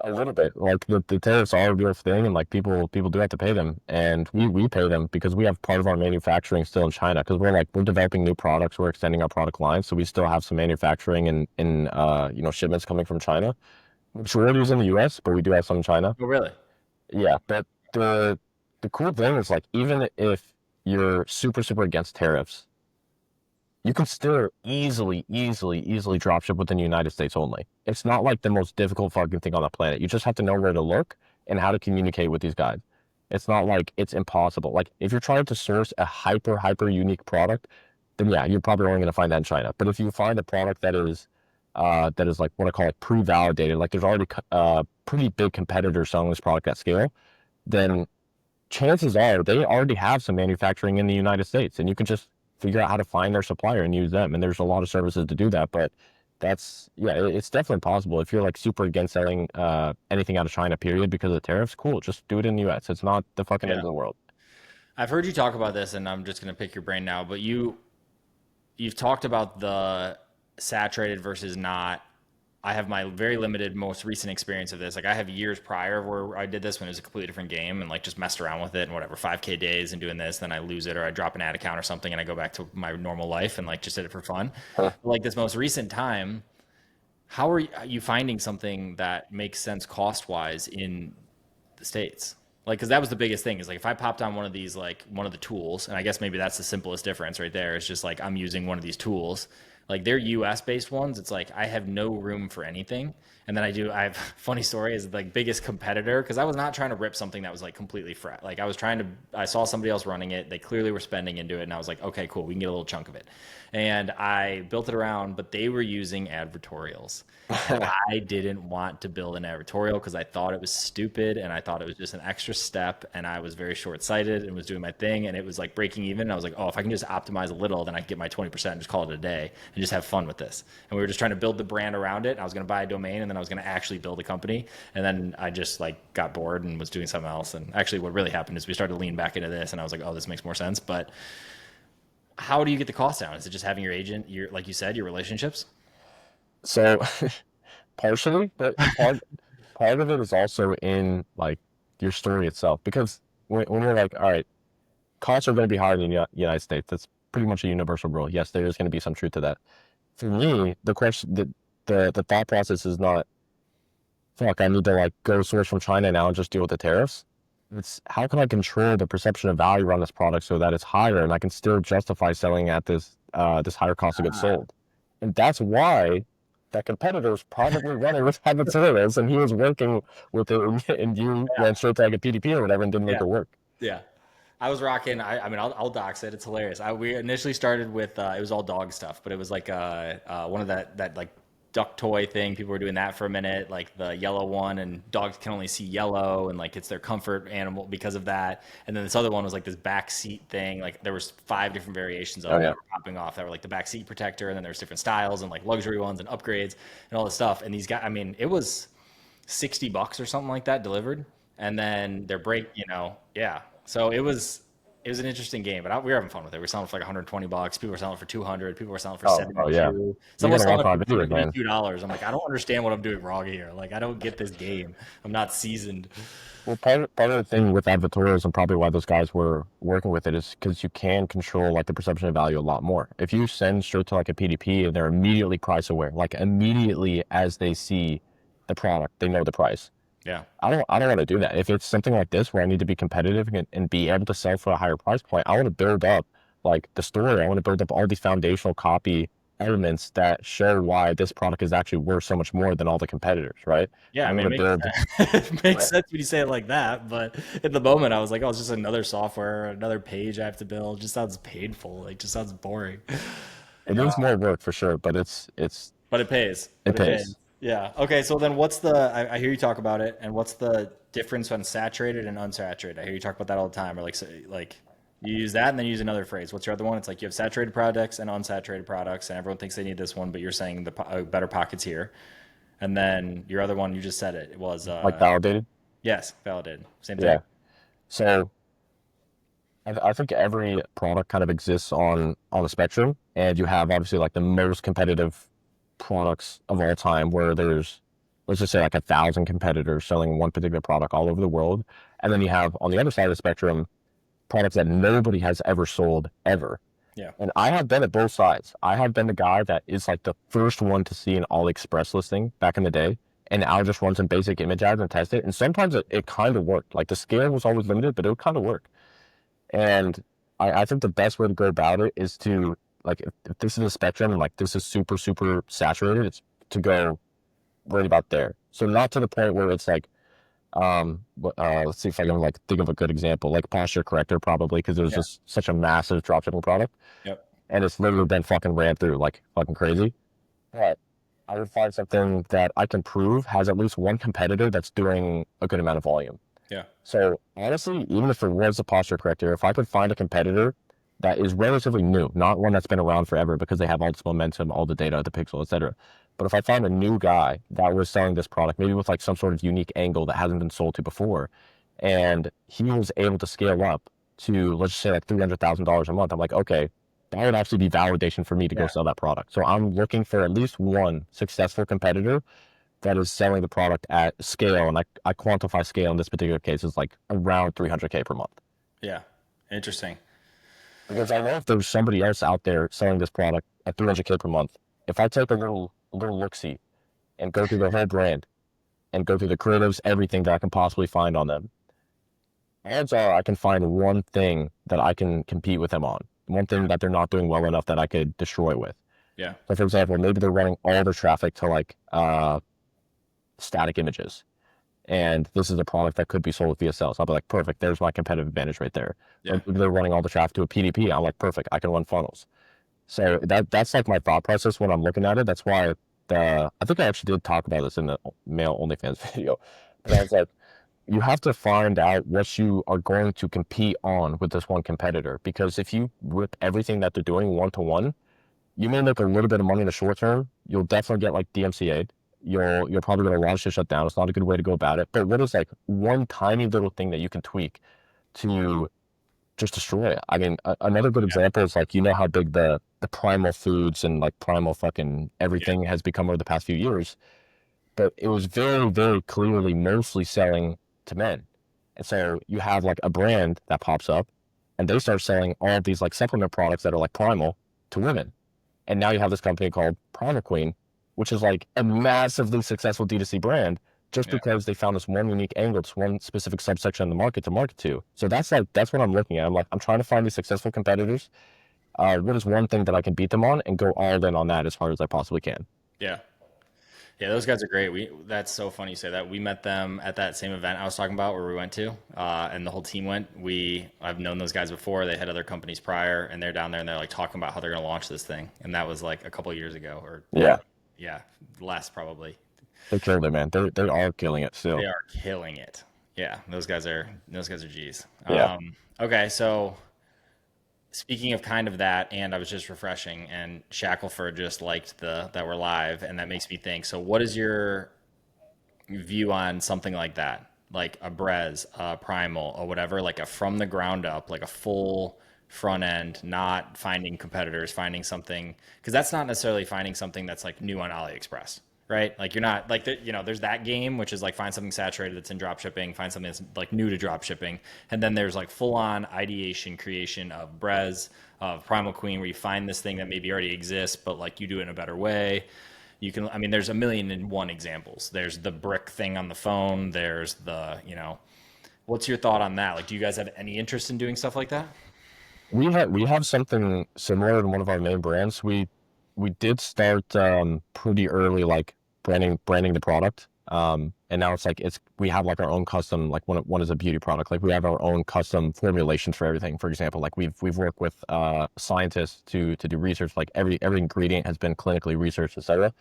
A little bit. Like the tariffs are a real thing, and like people do have to pay them, and we pay them because we have part of our manufacturing still in China because we're developing new products, we're extending our product line, so we still have some manufacturing and in shipments coming from China. Majority is in the U.S., but we do have some in China. Oh, really? Yeah, but the cool thing is like even if you're super against tariffs, you can still easily drop ship within the United States only. It's not like the most difficult fucking thing on the planet. You just have to know where to look and how to communicate with these guys. It's not like it's impossible. Like if you're trying to source a hyper unique product, then yeah, you're probably only going to find that in China. But if you find a product that is like what I call like pre-validated, like there's already pretty big competitors selling this product at scale, then chances are they already have some manufacturing in the United States, and you can just figure out how to find their supplier and use them. And there's a lot of services to do that, but it's definitely possible. If you're like super against selling anything out of China, period, because of the tariffs, cool, just do it in the US. It's not the fucking end Yeah. of the world. I've heard you talk about this, and I'm just going to pick your brain now. But you've talked about the saturated versus not. I have my very limited, most recent experience of this. Like I have years prior where I did this when it was a completely different game and like just messed around with it and whatever, 5K days and doing this, then I lose it or I drop an ad account or something and I go back to my normal life and like just did it for fun. Huh. Like this most recent time, how are you finding something that makes sense cost wise in the States? Like, because that was the biggest thing is like if I popped on one of these, like one of the tools, and I guess maybe that's the simplest difference right there. It's just like I'm using one of these tools. Like they're US based ones. It's like I have no room for anything. And then I have funny story is like biggest competitor because I was not trying to rip something that was like completely fresh. Like I saw somebody else running it. They clearly were spending into it. And I was like, okay, cool. We can get a little chunk of it. And I built it around, but they were using advertorials. And I didn't want to build an advertorial because I thought it was stupid and I thought it was just an extra step. And I was very short sighted and was doing my thing. And it was like breaking even. And I was like, oh, if I can just optimize a little, then I can get my 20% and just call it a day and just have fun with this. And we were just trying to build the brand around it. I was going to buy a domain and then I was going to actually build a company. And then I just like got bored and was doing something else. And actually, what really happened is we started to lean back into this and I was like, oh, this makes more sense. But how do you get the cost down? Is it just having your agent, your, like you said, your relationships? So partially, but part of it is also in like your story itself because when you're like, all right, costs are going to be higher in the United States. That's pretty much a universal rule. Yes, there is going to be some truth to that. For me, the thought process is not, fuck, I need to like go source from China now and just deal with the tariffs. It's how can I control the perception of value around this product so that it's higher and I can still justify selling at this higher cost of goods sold. And that's why that competitor was probably running with Advertorials and he was working with it and you Yeah. ran straight to like a PDP or whatever and didn't make Yeah. it work. Yeah. I was rocking. I mean, I'll dox it. It's hilarious. We initially started with it was all dog stuff, but it was like one of that like duck toy thing. People were doing that for a minute, like the yellow one, and dogs can only see yellow, and like it's their comfort animal because of that. And then this other one was like this back seat thing. Like there was 5 different variations of Oh them yeah. that were popping off that were like the back seat protector, and then there was different styles and like luxury ones and upgrades and all this stuff. And these guys, I mean, it was $60 or something like that delivered, and then their break, yeah. So it was an interesting game, but we were having fun with it. We were selling for like $120. People were selling for 200. People were selling for Oh yeah. 72. You're Someone was gonna selling walk for around videos, man. $202. I'm like, I don't understand what I'm doing wrong here. Like, I don't get this game. I'm not seasoned. Well, part of the thing with advertorials and probably why those guys were working with it is because you can control like the perception of value a lot more. If you send straight to like a PDP and they're immediately price aware, like immediately as they see the product, they know the price. Yeah. I don't want to do that. If it's something like this where I need to be competitive and be able to sell for a higher price point, I want to build up like the story. I want to build up all these foundational copy elements that show why this product is actually worth so much more than all the competitors, right? Yeah, I I'm mean, going to build. it makes sense when you say it like that, but at the moment, I was like, oh, it's just another software, another page I have to build. It just sounds painful. Like, just sounds boring. It Uh, is more work for sure, but it's but it pays. it But it pays. pays. Yeah. Okay. So then, I hear you talk about it, and what's the difference on saturated and unsaturated? I hear you talk about that all the time, or like you use that and then you use another phrase. What's your other one? It's like you have saturated products and unsaturated products, and everyone thinks they need this one, but you're saying the better pockets here. And then your other one, you just said it. It was Like validated. yes, validated. Same thing. Yeah. So I think every product kind of exists on a spectrum, and you have obviously like the most competitive products of all time, where there's let's just say like 1,000 competitors selling one particular product all over the world. And then you have on the other side of the spectrum, products that nobody has ever sold ever. Yeah. And I have been at both sides. I have been the guy that is like the first one to see an AliExpress listing back in the day. And I'll just run some basic image ads and test it. And sometimes it kind of worked. Like the scale was always limited, but it would kind of work. And I think the best way to go about it is to, like, if this is a spectrum and like this is super, super saturated, it's to go right about there. So not to the point where it's like, let's see if I can like think of a good example, like posture corrector probably, because it was Yeah. just such a massive dropshipping product Yep. and it's literally been fucking ran through like fucking crazy. But I would find something that I can prove has at least one competitor that's doing a good amount of volume. Yeah. So honestly, even if it was a posture corrector, if I could find a competitor that is relatively new, not one that's been around forever because they have all this momentum, all the data, the pixel, etc. But if I found a new guy that was selling this product, maybe with like some sort of unique angle that hasn't been sold to before, and he was able to scale up to, let's just say, like $300,000 a month, I'm like, okay, that would actually be validation for me to go Yeah. sell that product. So I'm looking for at least one successful competitor that is selling the product at scale, and I quantify scale in this particular case is like around 300K per month. Yeah. Interesting. Because I know if there's somebody else out there selling this product at 300K per month, if I take a little look see and go through the whole brand and go through the creatives, everything that I can possibly find on them, odds are I can find one thing that I can compete with them on, one thing that they're not doing well enough that I could destroy with. Yeah. So, for example, maybe they're running all their traffic to like static images, and this is a product that could be sold with VSL. So I'll be like, perfect, there's my competitive advantage right there. Yeah. Or maybe they're running all the traffic to a PDP. I'm like, perfect, I can run funnels. So that's like my thought process when I'm looking at it. That's why I think I actually did talk about this in the male OnlyFans video. But I was like, you have to find out what you are going to compete on with this one competitor. Because if you rip everything that they're doing one to one, you may make a little bit of money in the short term. You'll definitely get like DMCA'd. You're probably going to launch to shut down. It's not a good way to go about it. But what is like one tiny little thing that you can tweak to just destroy it? I mean, another good Yeah. example is like, you know how big the primal foods and like primal fucking Yeah. everything has become over the past few years, but it was very, very clearly mostly selling to men. And so you have like a brand that pops up and they start selling all of these like supplement products that are like primal to women. And now you have this company called Primal Queen, which is like a massively successful D2C brand just Yeah. because they found this one unique angle, this one specific subsection of the market to market to. So that's what I'm looking at. I'm like, I'm trying to find these successful competitors. What is one thing that I can beat them on and go all in on that as hard as I possibly can? Yeah. Yeah, those guys are great. That's so funny you say that. We met them at that same event I was talking about where we went to, and the whole team went. I've known those guys before. They had other companies prior, and they're down there and they're like talking about how they're going to launch this thing, and that was like a couple years ago, or Yeah, yeah, less probably. they killed it, man. They are killing it They still. are killing it. Yeah, those guys are G's. Yeah. Okay, so speaking of kind of that, and I was just refreshing, and Shackelford just liked the that we're live, and that makes me think. So, what is your view on something like that, like a Brez, a Primal, or whatever, like a from the ground up, like a full front end, not finding competitors, finding something, because that's not necessarily finding something that's like new on AliExpress, right? Like you're not like there's that game which is like find something saturated that's in drop shipping, find something that's like new to drop shipping, and then there's like full on ideation creation of Brez, of Primal Queen, where you find this thing that maybe already exists, but like you do it in a better way. You can, I mean, there's a million and one examples. There's the brick thing on the phone. There's what's your thought on that? Like, do you guys have any interest in doing stuff like that? We have something similar in one of our main brands. We did start pretty early, like branding the product. And now it's like we have like our own custom, like one is a beauty product. Like we have our own custom formulations for everything. For example, like we've worked with scientists to do research. Like every ingredient has been clinically researched, etc.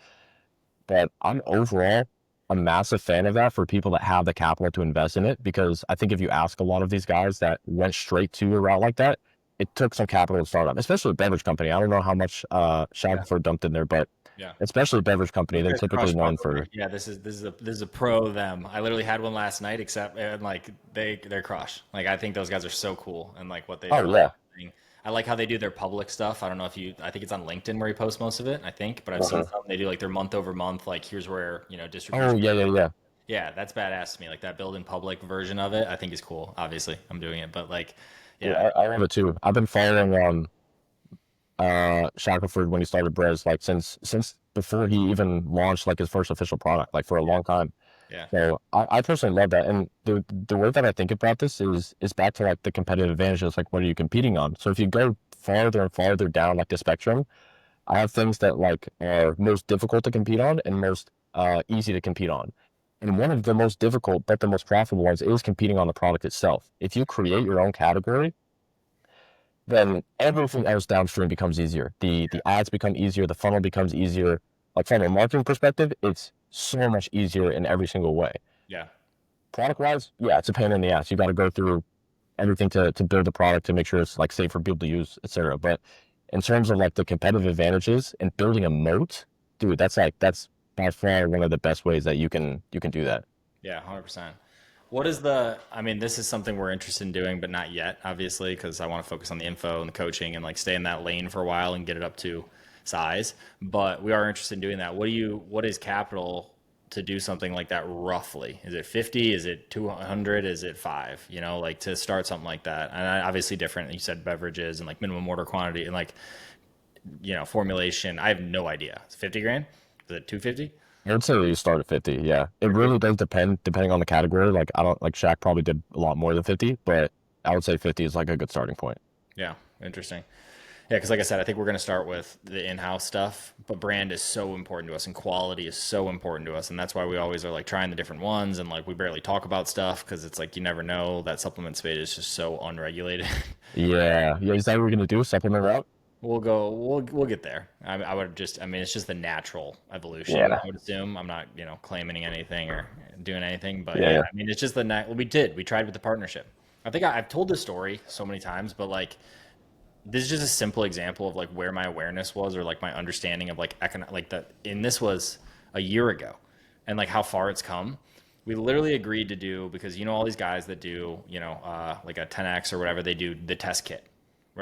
But I'm overall a massive fan of that for people that have the capital to invest in it, because I think if you ask a lot of these guys that went straight to a route like that, it took some capital to start up, especially a beverage company. I don't know how much Yeah. Shackelford dumped in there, but Yeah. especially a beverage company, Those they're guys typically crush, by known the way. for. Yeah, this is a pro them. I literally had one last night, except and like they're crush. Like I think those guys are so cool and like what they Oh are yeah, doing. I like how they do their public stuff. I don't know if you, I think it's on LinkedIn where he posts most of it, I think, but I've seen Uh-huh. some, they do like their month over month, like here's where, Oh, distribution. yeah, yeah, yeah. Yeah, that's badass to me. Like that build in public version of it, I think is cool. Obviously, I'm doing it, but like, Yeah, yeah, I love it too. I've been following Shackelford when he started Brez, like since before he even launched like his first official product, like for a yeah, long time. yeah, So I personally love that. And the way that I think about this is back to like the competitive advantages, like what are you competing on? So if you go farther and farther down like the spectrum, I have things that like are most difficult to compete on and most easy to compete on. And one of the most difficult but the most profitable ones is competing on the product itself. If you create your own category, then everything else downstream becomes easier. The ads become easier, the funnel becomes easier. Like from a marketing perspective, it's so much easier in every single way. yeah, Product wise, yeah, it's a pain in the ass. You got to go through everything to build the product to make sure it's like safe for people to use, etc. But in terms of like the competitive advantages and building a moat, dude, that's by far one of the best ways that you can do that. yeah, 100%. What is the, I mean, this is something we're interested in doing, but not yet, obviously, because I want to focus on the info and the coaching and like stay in that lane for a while and get it up to size. But we are interested in doing that. What is capital to do something like that roughly? Is it 50? Is it 200? Is it five? Like to start something like that. And obviously different. You said beverages and like minimum order quantity and like, formulation. I have no idea. It's 50 grand? Is it 250? I would say you start at 50. Yeah, it really does depend depending on the category. Like I don't like Shaq probably did a lot more than 50, but I would say 50 is like a good starting point. Yeah, interesting. Yeah, because like I said, I think we're going to start with the in-house stuff, but brand is so important to us and quality is so important to us, and that's why we always are like trying the different ones and like we barely talk about stuff because it's like you never know that supplement space is just so unregulated. Yeah, yeah. Is that what we're gonna do? Supplement route? We'll get there. I would just, I mean, it's just the natural evolution. Yeah, I would assume. I'm not, claiming anything or doing anything, but yeah, yeah, yeah. I mean, it's just we tried with the partnership. I think I've told this story so many times, but like this is just a simple example of like where my awareness was or like my understanding of like like that. And this was a year ago, and like how far it's come. We literally agreed to do because all these guys that do like a 10x or whatever they do the test kit,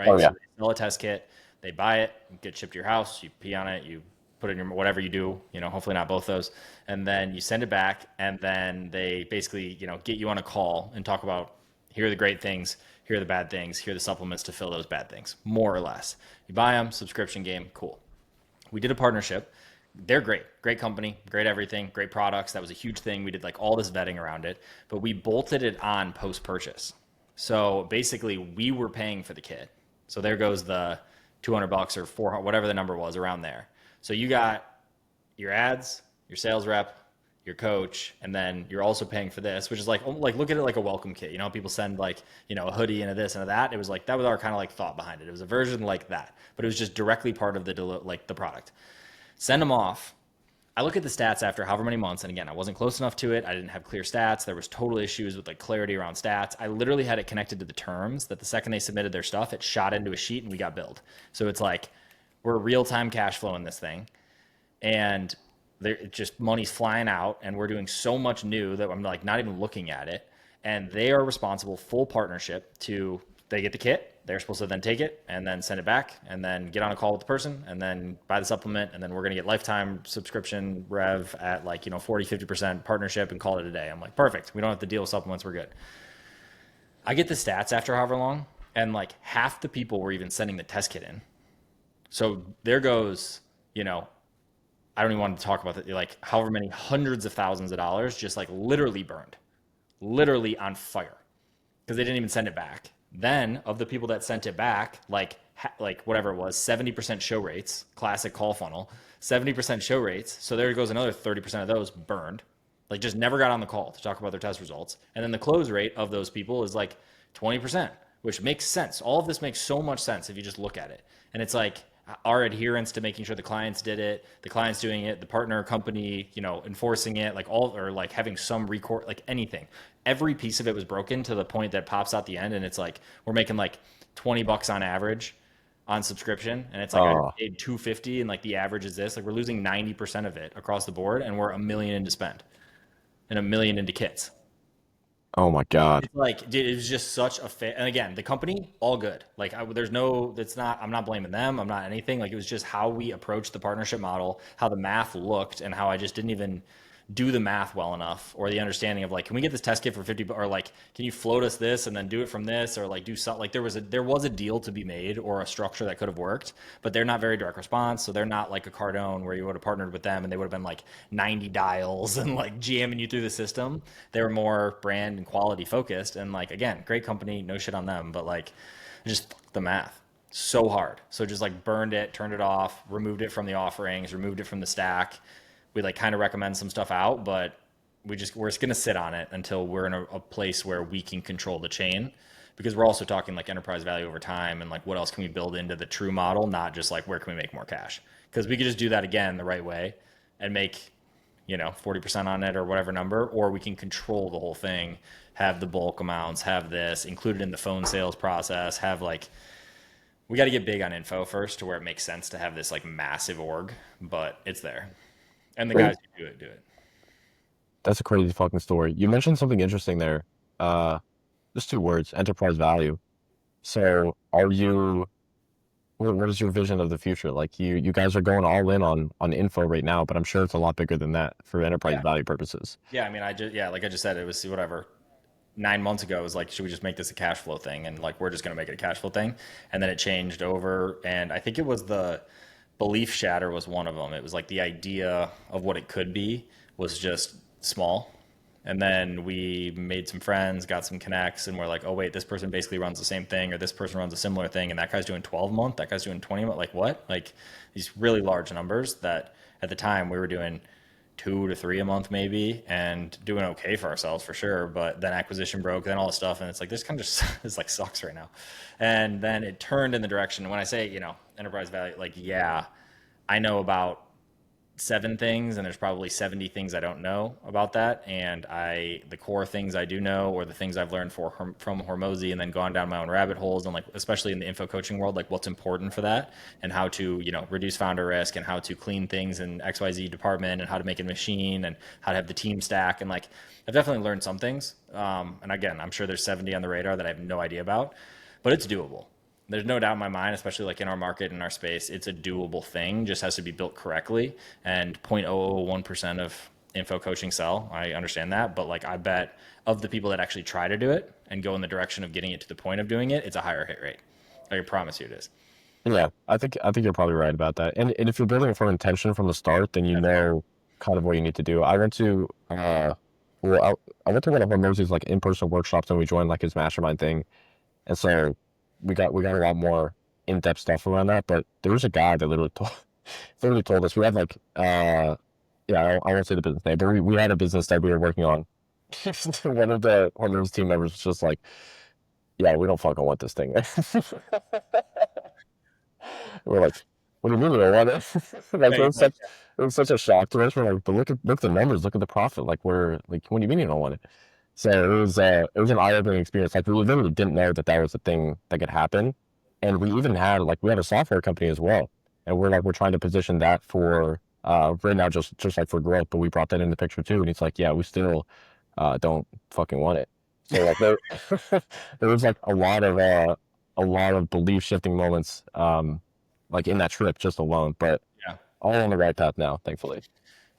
Oh right? So yeah. they sell a test kit, they buy it, get shipped to your house, you pee on it, you put it in your whatever you do, hopefully not both those, and then you send it back, and then they basically get you on a call and talk about here are the great things, here are the bad things, here are the supplements to fill those bad things, more or less. You buy them, subscription game, cool. We did a partnership. They're great, great company, great everything, great products. That was a huge thing. We did like all this vetting around it, but we bolted it on post purchase. So basically, we were paying for the kit. So there goes the 200 bucks or 400, whatever the number was around there. So you got your ads, your sales rep, your coach, and then you're also paying for this, which is like look at it like a welcome kit. People send like a hoodie and a this and a that. It was like that was our kind of like thought behind it. It was a version like that, but it was just directly part of the product. Send them off. I look at the stats after however many months, and again, I wasn't close enough to it. I didn't have clear stats. There was total issues with like clarity around stats. I literally had it connected to the terms that the second they submitted their stuff, it shot into a sheet and we got billed. So it's like we're real time cash flow in this thing, and there just money's flying out, and we're doing so much new that I'm like not even looking at it. And they are responsible, full partnership to they get the kit. They're supposed to then take it and then send it back and then get on a call with the person and then buy the supplement. And then we're going to get lifetime subscription rev at like, 40, 50% partnership and call it a day. I'm like, perfect. We don't have to deal with supplements. We're good. I get the stats after however long, and like half the people were even sending the test kit in. So there goes, I don't even want to talk about it. Like however many hundreds of thousands of dollars just like literally burned, literally on fire because they didn't even send it back. Then of the people that sent it back, like whatever it was, 70% show rates, classic call funnel, 70% show rates. So there goes another 30% of those burned, like just never got on the call to talk about their test results. And then the close rate of those people is like 20%, which makes sense. All of this makes so much sense if you just look at it. And it's like our adherence to making sure the clients did it, the clients doing it, the partner company, enforcing it, like all, or like having some record, like anything. Every piece of it was broken to the point that pops out the end. And it's like, we're making like 20 bucks on average on subscription. And it's like, I Oh, paid 250 and like the average is this, like we're losing 90% of it across the board. And we're a million into spend and a million into kits. Oh my God. It's like, dude, it was just such a fit. And again, the company, all good. Like, there's no, it's not, I'm not blaming them. I'm not anything. Like, it was just how we approached the partnership model, how the math looked, and how I just didn't even do the math well enough or the understanding of like, can we get this test kit for 50, or like, can you float us this and then do it from this, or like do something like there was a deal to be made or a structure that could have worked, but they're not very direct response. So they're not like a Cardone where you would have partnered with them and they would have been like 90 dials and like jamming you through the system. They were more brand and quality focused. And like, again, great company, no shit on them, but like just the math so hard. So just like burned it, turned it off, removed it from the offerings, removed it from the stack. We like kind of recommend some stuff out, but we're just gonna sit on it until we're in a place where we can control the chain, because we're also talking like enterprise value over time and like what else can we build into the true model, not just like where can we make more cash, because we could just do that again the right way and make 40% on it or whatever number, or we can control the whole thing, have the bulk amounts, have this included in the phone sales process, have like we got to get big on info first to where it makes sense to have this like massive org, but it's there. And the guys who do it do it. That's a crazy fucking story. You mentioned something interesting there. Uh, just two words, enterprise value. So are you, what is your vision of the future? Like you guys are going all in on info right now, but I'm sure it's a lot bigger than that for enterprise Yeah. value purposes. Yeah. I mean, like I just said, it was whatever. 9 months ago, it was like, should we just make this a cash flow thing? And like, we're just going to make it a cash flow thing. And then it changed over. And I think it was the belief shatter was one of them. It was like the idea of what it could be was just small. And then we made some friends, got some connects, and we're like, oh, wait, this person basically runs the same thing, or this person runs a similar thing. And that guy's doing 12 month, that guy's doing 20 month. Like, what? Like these really large numbers that at the time we were doing 2 to 3 a month maybe and doing okay for ourselves for sure. But then acquisition broke, then all this stuff. And it's like, this kind of just is like sucks right now. And then it turned in the direction. When I say, enterprise value, like, yeah, I know about 7 things and there's probably 70 things I don't know about that, and the core things I do know, or the things I've learned from Hormozy and then gone down my own rabbit holes, and like especially in the info coaching world, like what's important for that and how to reduce founder risk and how to clean things in XYZ department and how to make a machine and how to have the team stack, and like I've definitely learned some things, and again, I'm sure there's 70 on the radar that I have no idea about, but it's doable. There's no doubt in my mind, especially like in our market, in our space, it's a doable thing. Just has to be built correctly. And 0.001% of info coaching sell. I understand that, but like I bet of the people that actually try to do it and go in the direction of getting it to the point of doing it, it's a higher hit rate. I can promise you it is. Yeah, I think you're probably right about that. And if you're building it from intention from the start, then you That's it. know kind of what you need to do. I went to one of Mosey's like in-person workshops and we joined like his mastermind thing. And so we got a lot more in-depth stuff around that. But there was a guy that literally told us we had like yeah, I won't say the business name, but we had a business that we were working on. One of the Hormones team members was just like, yeah, we don't fucking want this thing. We're like, what do you mean we don't want it? Like Yeah, he's like, it was such a shock to us. We're like, but look at the numbers, look at the profit. Like we're like, what do you mean you don't want it? So it was an eye-opening experience. Like we literally didn't know that that was a thing that could happen. And we had a software company as well. And we're trying to position that for right now just like for growth, but we brought that in the picture too. And he's like, yeah, we still don't fucking want it. So like there there was like a lot of belief shifting moments like in that trip just alone, but yeah. all on the right path now, thankfully.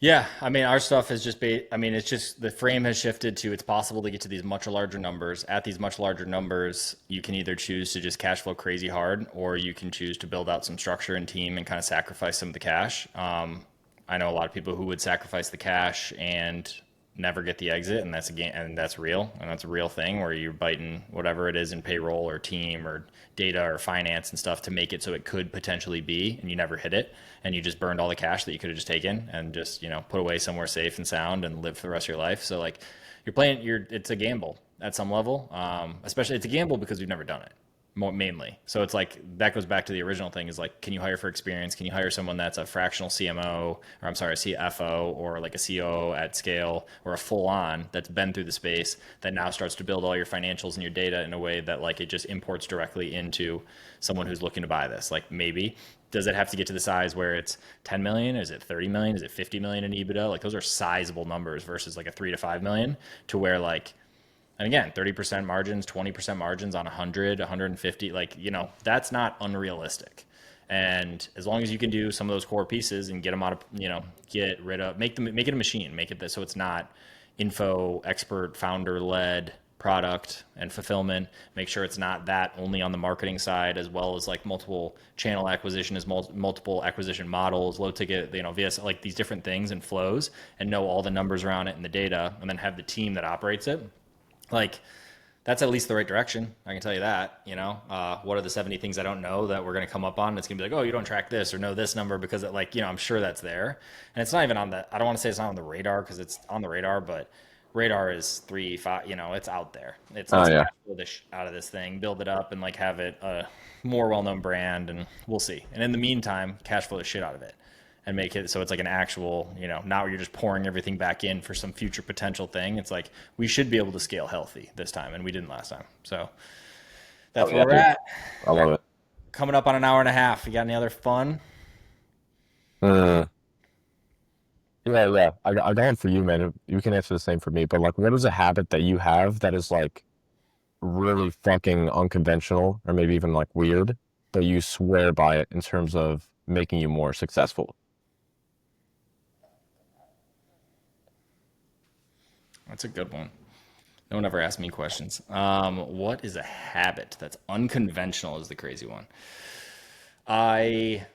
Yeah, I mean, our stuff has just been, I mean, it's just the frame has shifted to it's possible to get to these much larger numbers. At these much larger numbers, you can either choose to just cash flow crazy hard, or you can choose to build out some structure and team and kind of sacrifice some of the cash. I know a lot of people who would sacrifice the cash and never get the exit, and that's a game, and that's real, and that's a real thing where you're biting whatever it is in payroll or team or data or finance and stuff to make it so it could potentially be, and you never hit it, and you just burned all the cash that you could have just taken and just put away somewhere safe and sound and live for the rest of your life. So like it's a gamble at some level, especially it's a gamble because we've never done it more mainly. So it's like that goes back to the original thing is like, can you hire for experience? Can you hire someone that's a fractional CMO, or I'm sorry, a CFO, or like a COO at scale, or a full on that's been through the space that now starts to build all your financials and your data in a way that like it just imports directly into someone who's looking to buy this? Like maybe does it have to get to the size where it's 10 million? Is it 30 million? Is it 50 million in EBITDA? Like those are sizable numbers versus like a 3 to 5 million, to where like And again, 30% margins, 20% margins on 100, 150, like, that's not unrealistic. And as long as you can do some of those core pieces and get them out of, get rid of, make it a machine, make it this so it's not info, expert, founder led product and fulfillment. Make sure it's not that only on the marketing side, as well as like multiple channel acquisition, as multiple acquisition models, low ticket, VS, like these different things and flows, and know all the numbers around it and the data, and then have the team that operates it. Like, that's at least the right direction. I can tell you that. What are the 70 things I don't know that we're going to come up on? It's going to be like, oh, you don't track this or know this number because it, like, I'm sure that's there. And it's not even on the, I don't want to say it's not on the radar because it's on the radar, but radar is 3, 5, it's out there. It's Oh let's yeah. cash flow this out of this thing, build it up and like have it a more well-known brand, and we'll see. And in the meantime, cash flow the shit out of it and make it so it's like an actual, not where you're just pouring everything back in for some future potential thing. It's like we should be able to scale healthy this time, and we didn't last time. So Oh that's yeah, where we're dude. at. I love it. Coming up on an hour and a half. You got any other fun? Mm. Yeah, yeah. I got one for you, man. You can answer the same for me, but like, what is a habit that you have that is like really fucking unconventional or maybe even like weird, but you swear by it in terms of making you more successful? That's a good one. No one ever asked me questions. What is a habit that's unconventional is the crazy one. I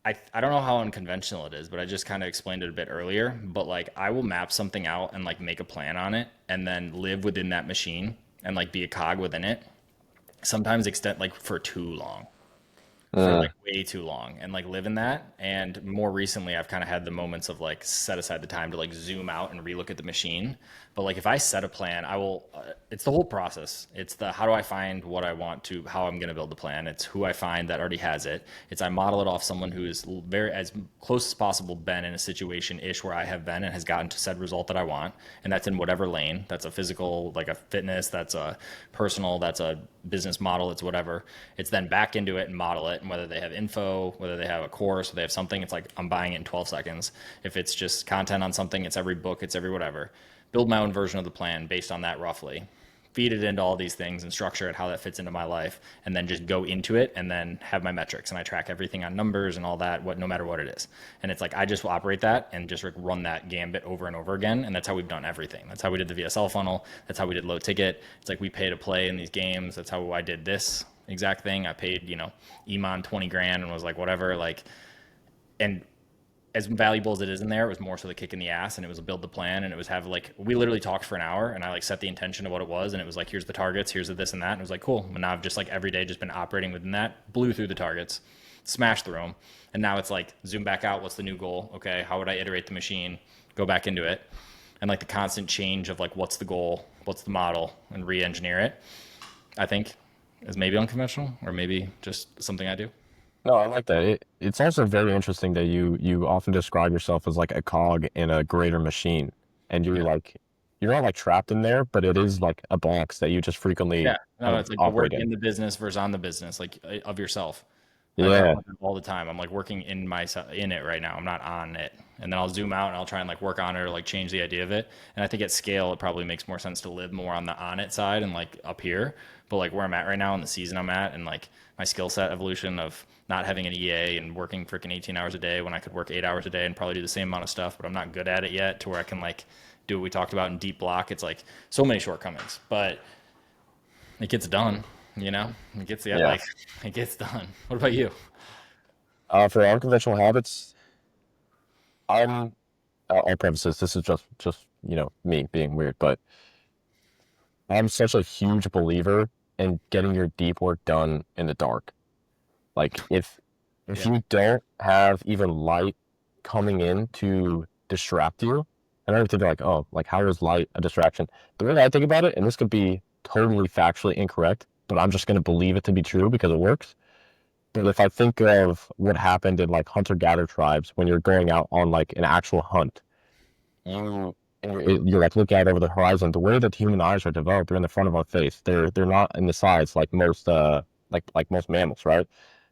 I don't know how unconventional it is, but I just kind of explained it a bit earlier. But like, I will map something out and like make a plan on it, and then live within that machine and like be a cog within it. Sometimes extend like for too long, for Mm. like way too long, and like live in that. And more recently, I've kind of had the moments of like set aside the time to like zoom out and relook at the machine. But like if I set a plan, I will. It's the whole process. It's the how do I find what I want to, how I'm going to build the plan. It's who I find that already has it. It's I model it off someone who is very as close as possible been in a situation ish where I have been and has gotten to said result that I want, and that's in whatever lane. That's a physical, like a fitness. That's a personal. That's a business model. It's whatever. It's then back into it and model it, and whether they have info, whether they have a course, or they have something, it's like I'm buying it in 12 seconds. If it's just content on something, it's every book, it's every whatever. Build my own version of the plan based on that roughly. Feed it into all these things and structure it how that fits into my life, and then just go into it and then have my metrics, and I track everything on numbers and all that, what no matter what it is. And it's like I just will operate that and just run that gambit over and over again, and that's how we've done everything. That's how we did the VSL funnel. That's how we did low ticket. It's like we pay to play in these games. That's how I did this exact thing. I paid Iman 20 grand and was like whatever, like. And as valuable as it is in there, it was more so the kick in the ass, and it was a build the plan, and it was have like we literally talked for an hour, and I like set the intention of what it was, and it was like here's the targets, here's the this and that, and it was like cool. And now I've just like every day just been operating within that, blew through the targets, smashed through them, and now it's like zoom back out. What's the new goal? Okay, how would I iterate the machine? Go back into it, and like the constant change of like what's the goal, what's the model, and re-engineer it. I think is maybe unconventional or maybe just something I do. No, I like that. It's also very interesting that you often describe yourself as like a cog in a greater machine, and Yeah. you're not like trapped in there, but it is like a box that you just Yeah, frequently no, kind of it's like the operate work in. in the business versus on the business, like of yourself. I talk Yeah, about that all the time. I'm like working in it right now. I'm not on it, and then I'll zoom out and I'll try and like work on it or like change the idea of it. And I think at scale, it probably makes more sense to live more on the on it side and like up here. But like where I'm at right now in the season I'm at, and like my skill set evolution of not having an EA and working freaking 18 hours a day when I could work 8 hours a day and probably do the same amount of stuff, but I'm not good at it yet to where I can like do what we talked about in deep block. It's like so many shortcomings, but it gets done. It gets the yeah. like it gets done. What about you? For unconventional habits, I'm. I'll preface this. This is just me being weird, but I'm such a huge believer in getting your deep work done in the dark. Like if Yeah. you don't have even light coming in to distract you, and I think like, oh, like how is light a distraction? The way I think about it, and this could be totally factually incorrect, but I'm just gonna believe it to be true because it works. But if I think of what happened in like hunter-gatherer tribes when you're going out on like an actual hunt, you you're like looking out over the horizon. The way that human eyes are developed, they're in the front of our face. They're not in the sides like most like most mammals, right?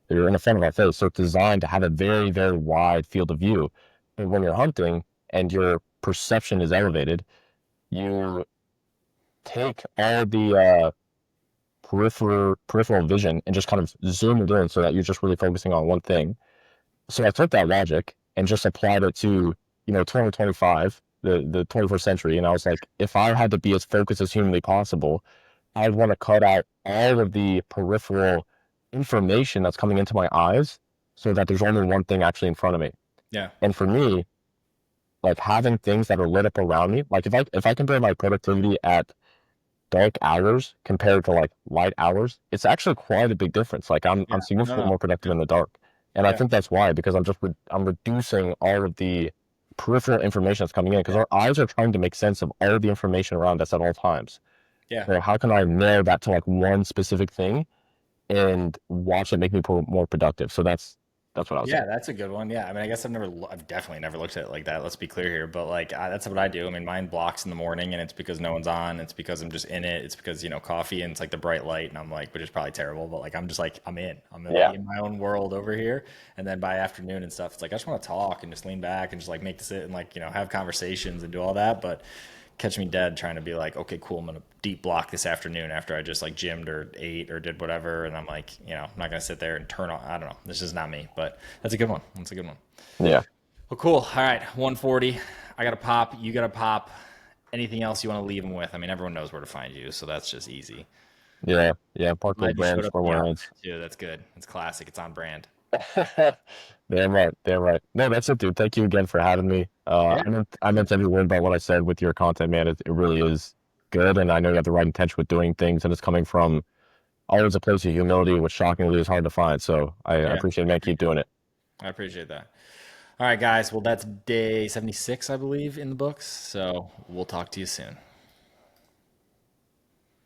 They're in the front of our face, so it's designed to have a very very wide field of view. And when you're hunting and your perception is elevated, you take all the peripheral vision and just kind of zoom it in so that you're just really focusing on one thing. So I took that logic and just applied it to, 2025, the 21st century. And I was like, if I had to be as focused as humanly possible, I'd want to cut out all of the peripheral information that's coming into my eyes so that there's only one thing actually in front of me. Yeah. And for me, like having things that are lit up around me, like if I compare my productivity at dark hours compared to like light hours, it's actually quite a big difference. Like I'm Yeah. No, significantly no. more productive Yeah. in the dark, and I Yeah. think that's why because I'm reducing all of the peripheral information that's coming in because Yeah. our eyes are trying to make sense of all of the information around us at all times. Yeah. So how can I narrow that to like one specific thing and watch it make me more productive? So that's what I was Yeah, saying. that's a good one. Yeah, I mean, I guess I've definitely never looked at it like that. Let's be clear here, but like that's what I do. I mean, mine blocks in the morning, and it's because no one's on. It's because I'm just in it. It's because coffee, and it's like the bright light, and I'm like, which is probably terrible, but like I'm just like I'm like Yeah, in my own world over here. And then by afternoon and stuff, it's like I just want to talk and just lean back and just like make this it and like have conversations and do all that, but catch me dead trying to be like, okay, cool, I'm gonna deep block this afternoon after I just like gymmed or ate or did whatever, and I'm like, I'm not gonna sit there and turn on. I don't know. This is not me, but that's a good one. That's a good one. yeah, Well, cool. All right, 140. I got to pop. You got to pop. Anything else you want to leave them with? I mean, everyone knows where to find you, so that's just easy. yeah. Park those Glad you showed brands up for in the outfit words. too. That's good. It's classic. It's on brand. Damn right, damn right. No, that's it, dude. Thank you again for having me. Yeah. I meant every word about what I said with your content, man. It really is good, and I know you have the right intention with doing things, and it's coming from always a place of humility, which shockingly is hard to find. So I Yeah. appreciate it, I man. Keep appreciate doing that. it. I appreciate that. All right, guys. Well, that's day 76, I believe, in the books. So we'll talk to you soon.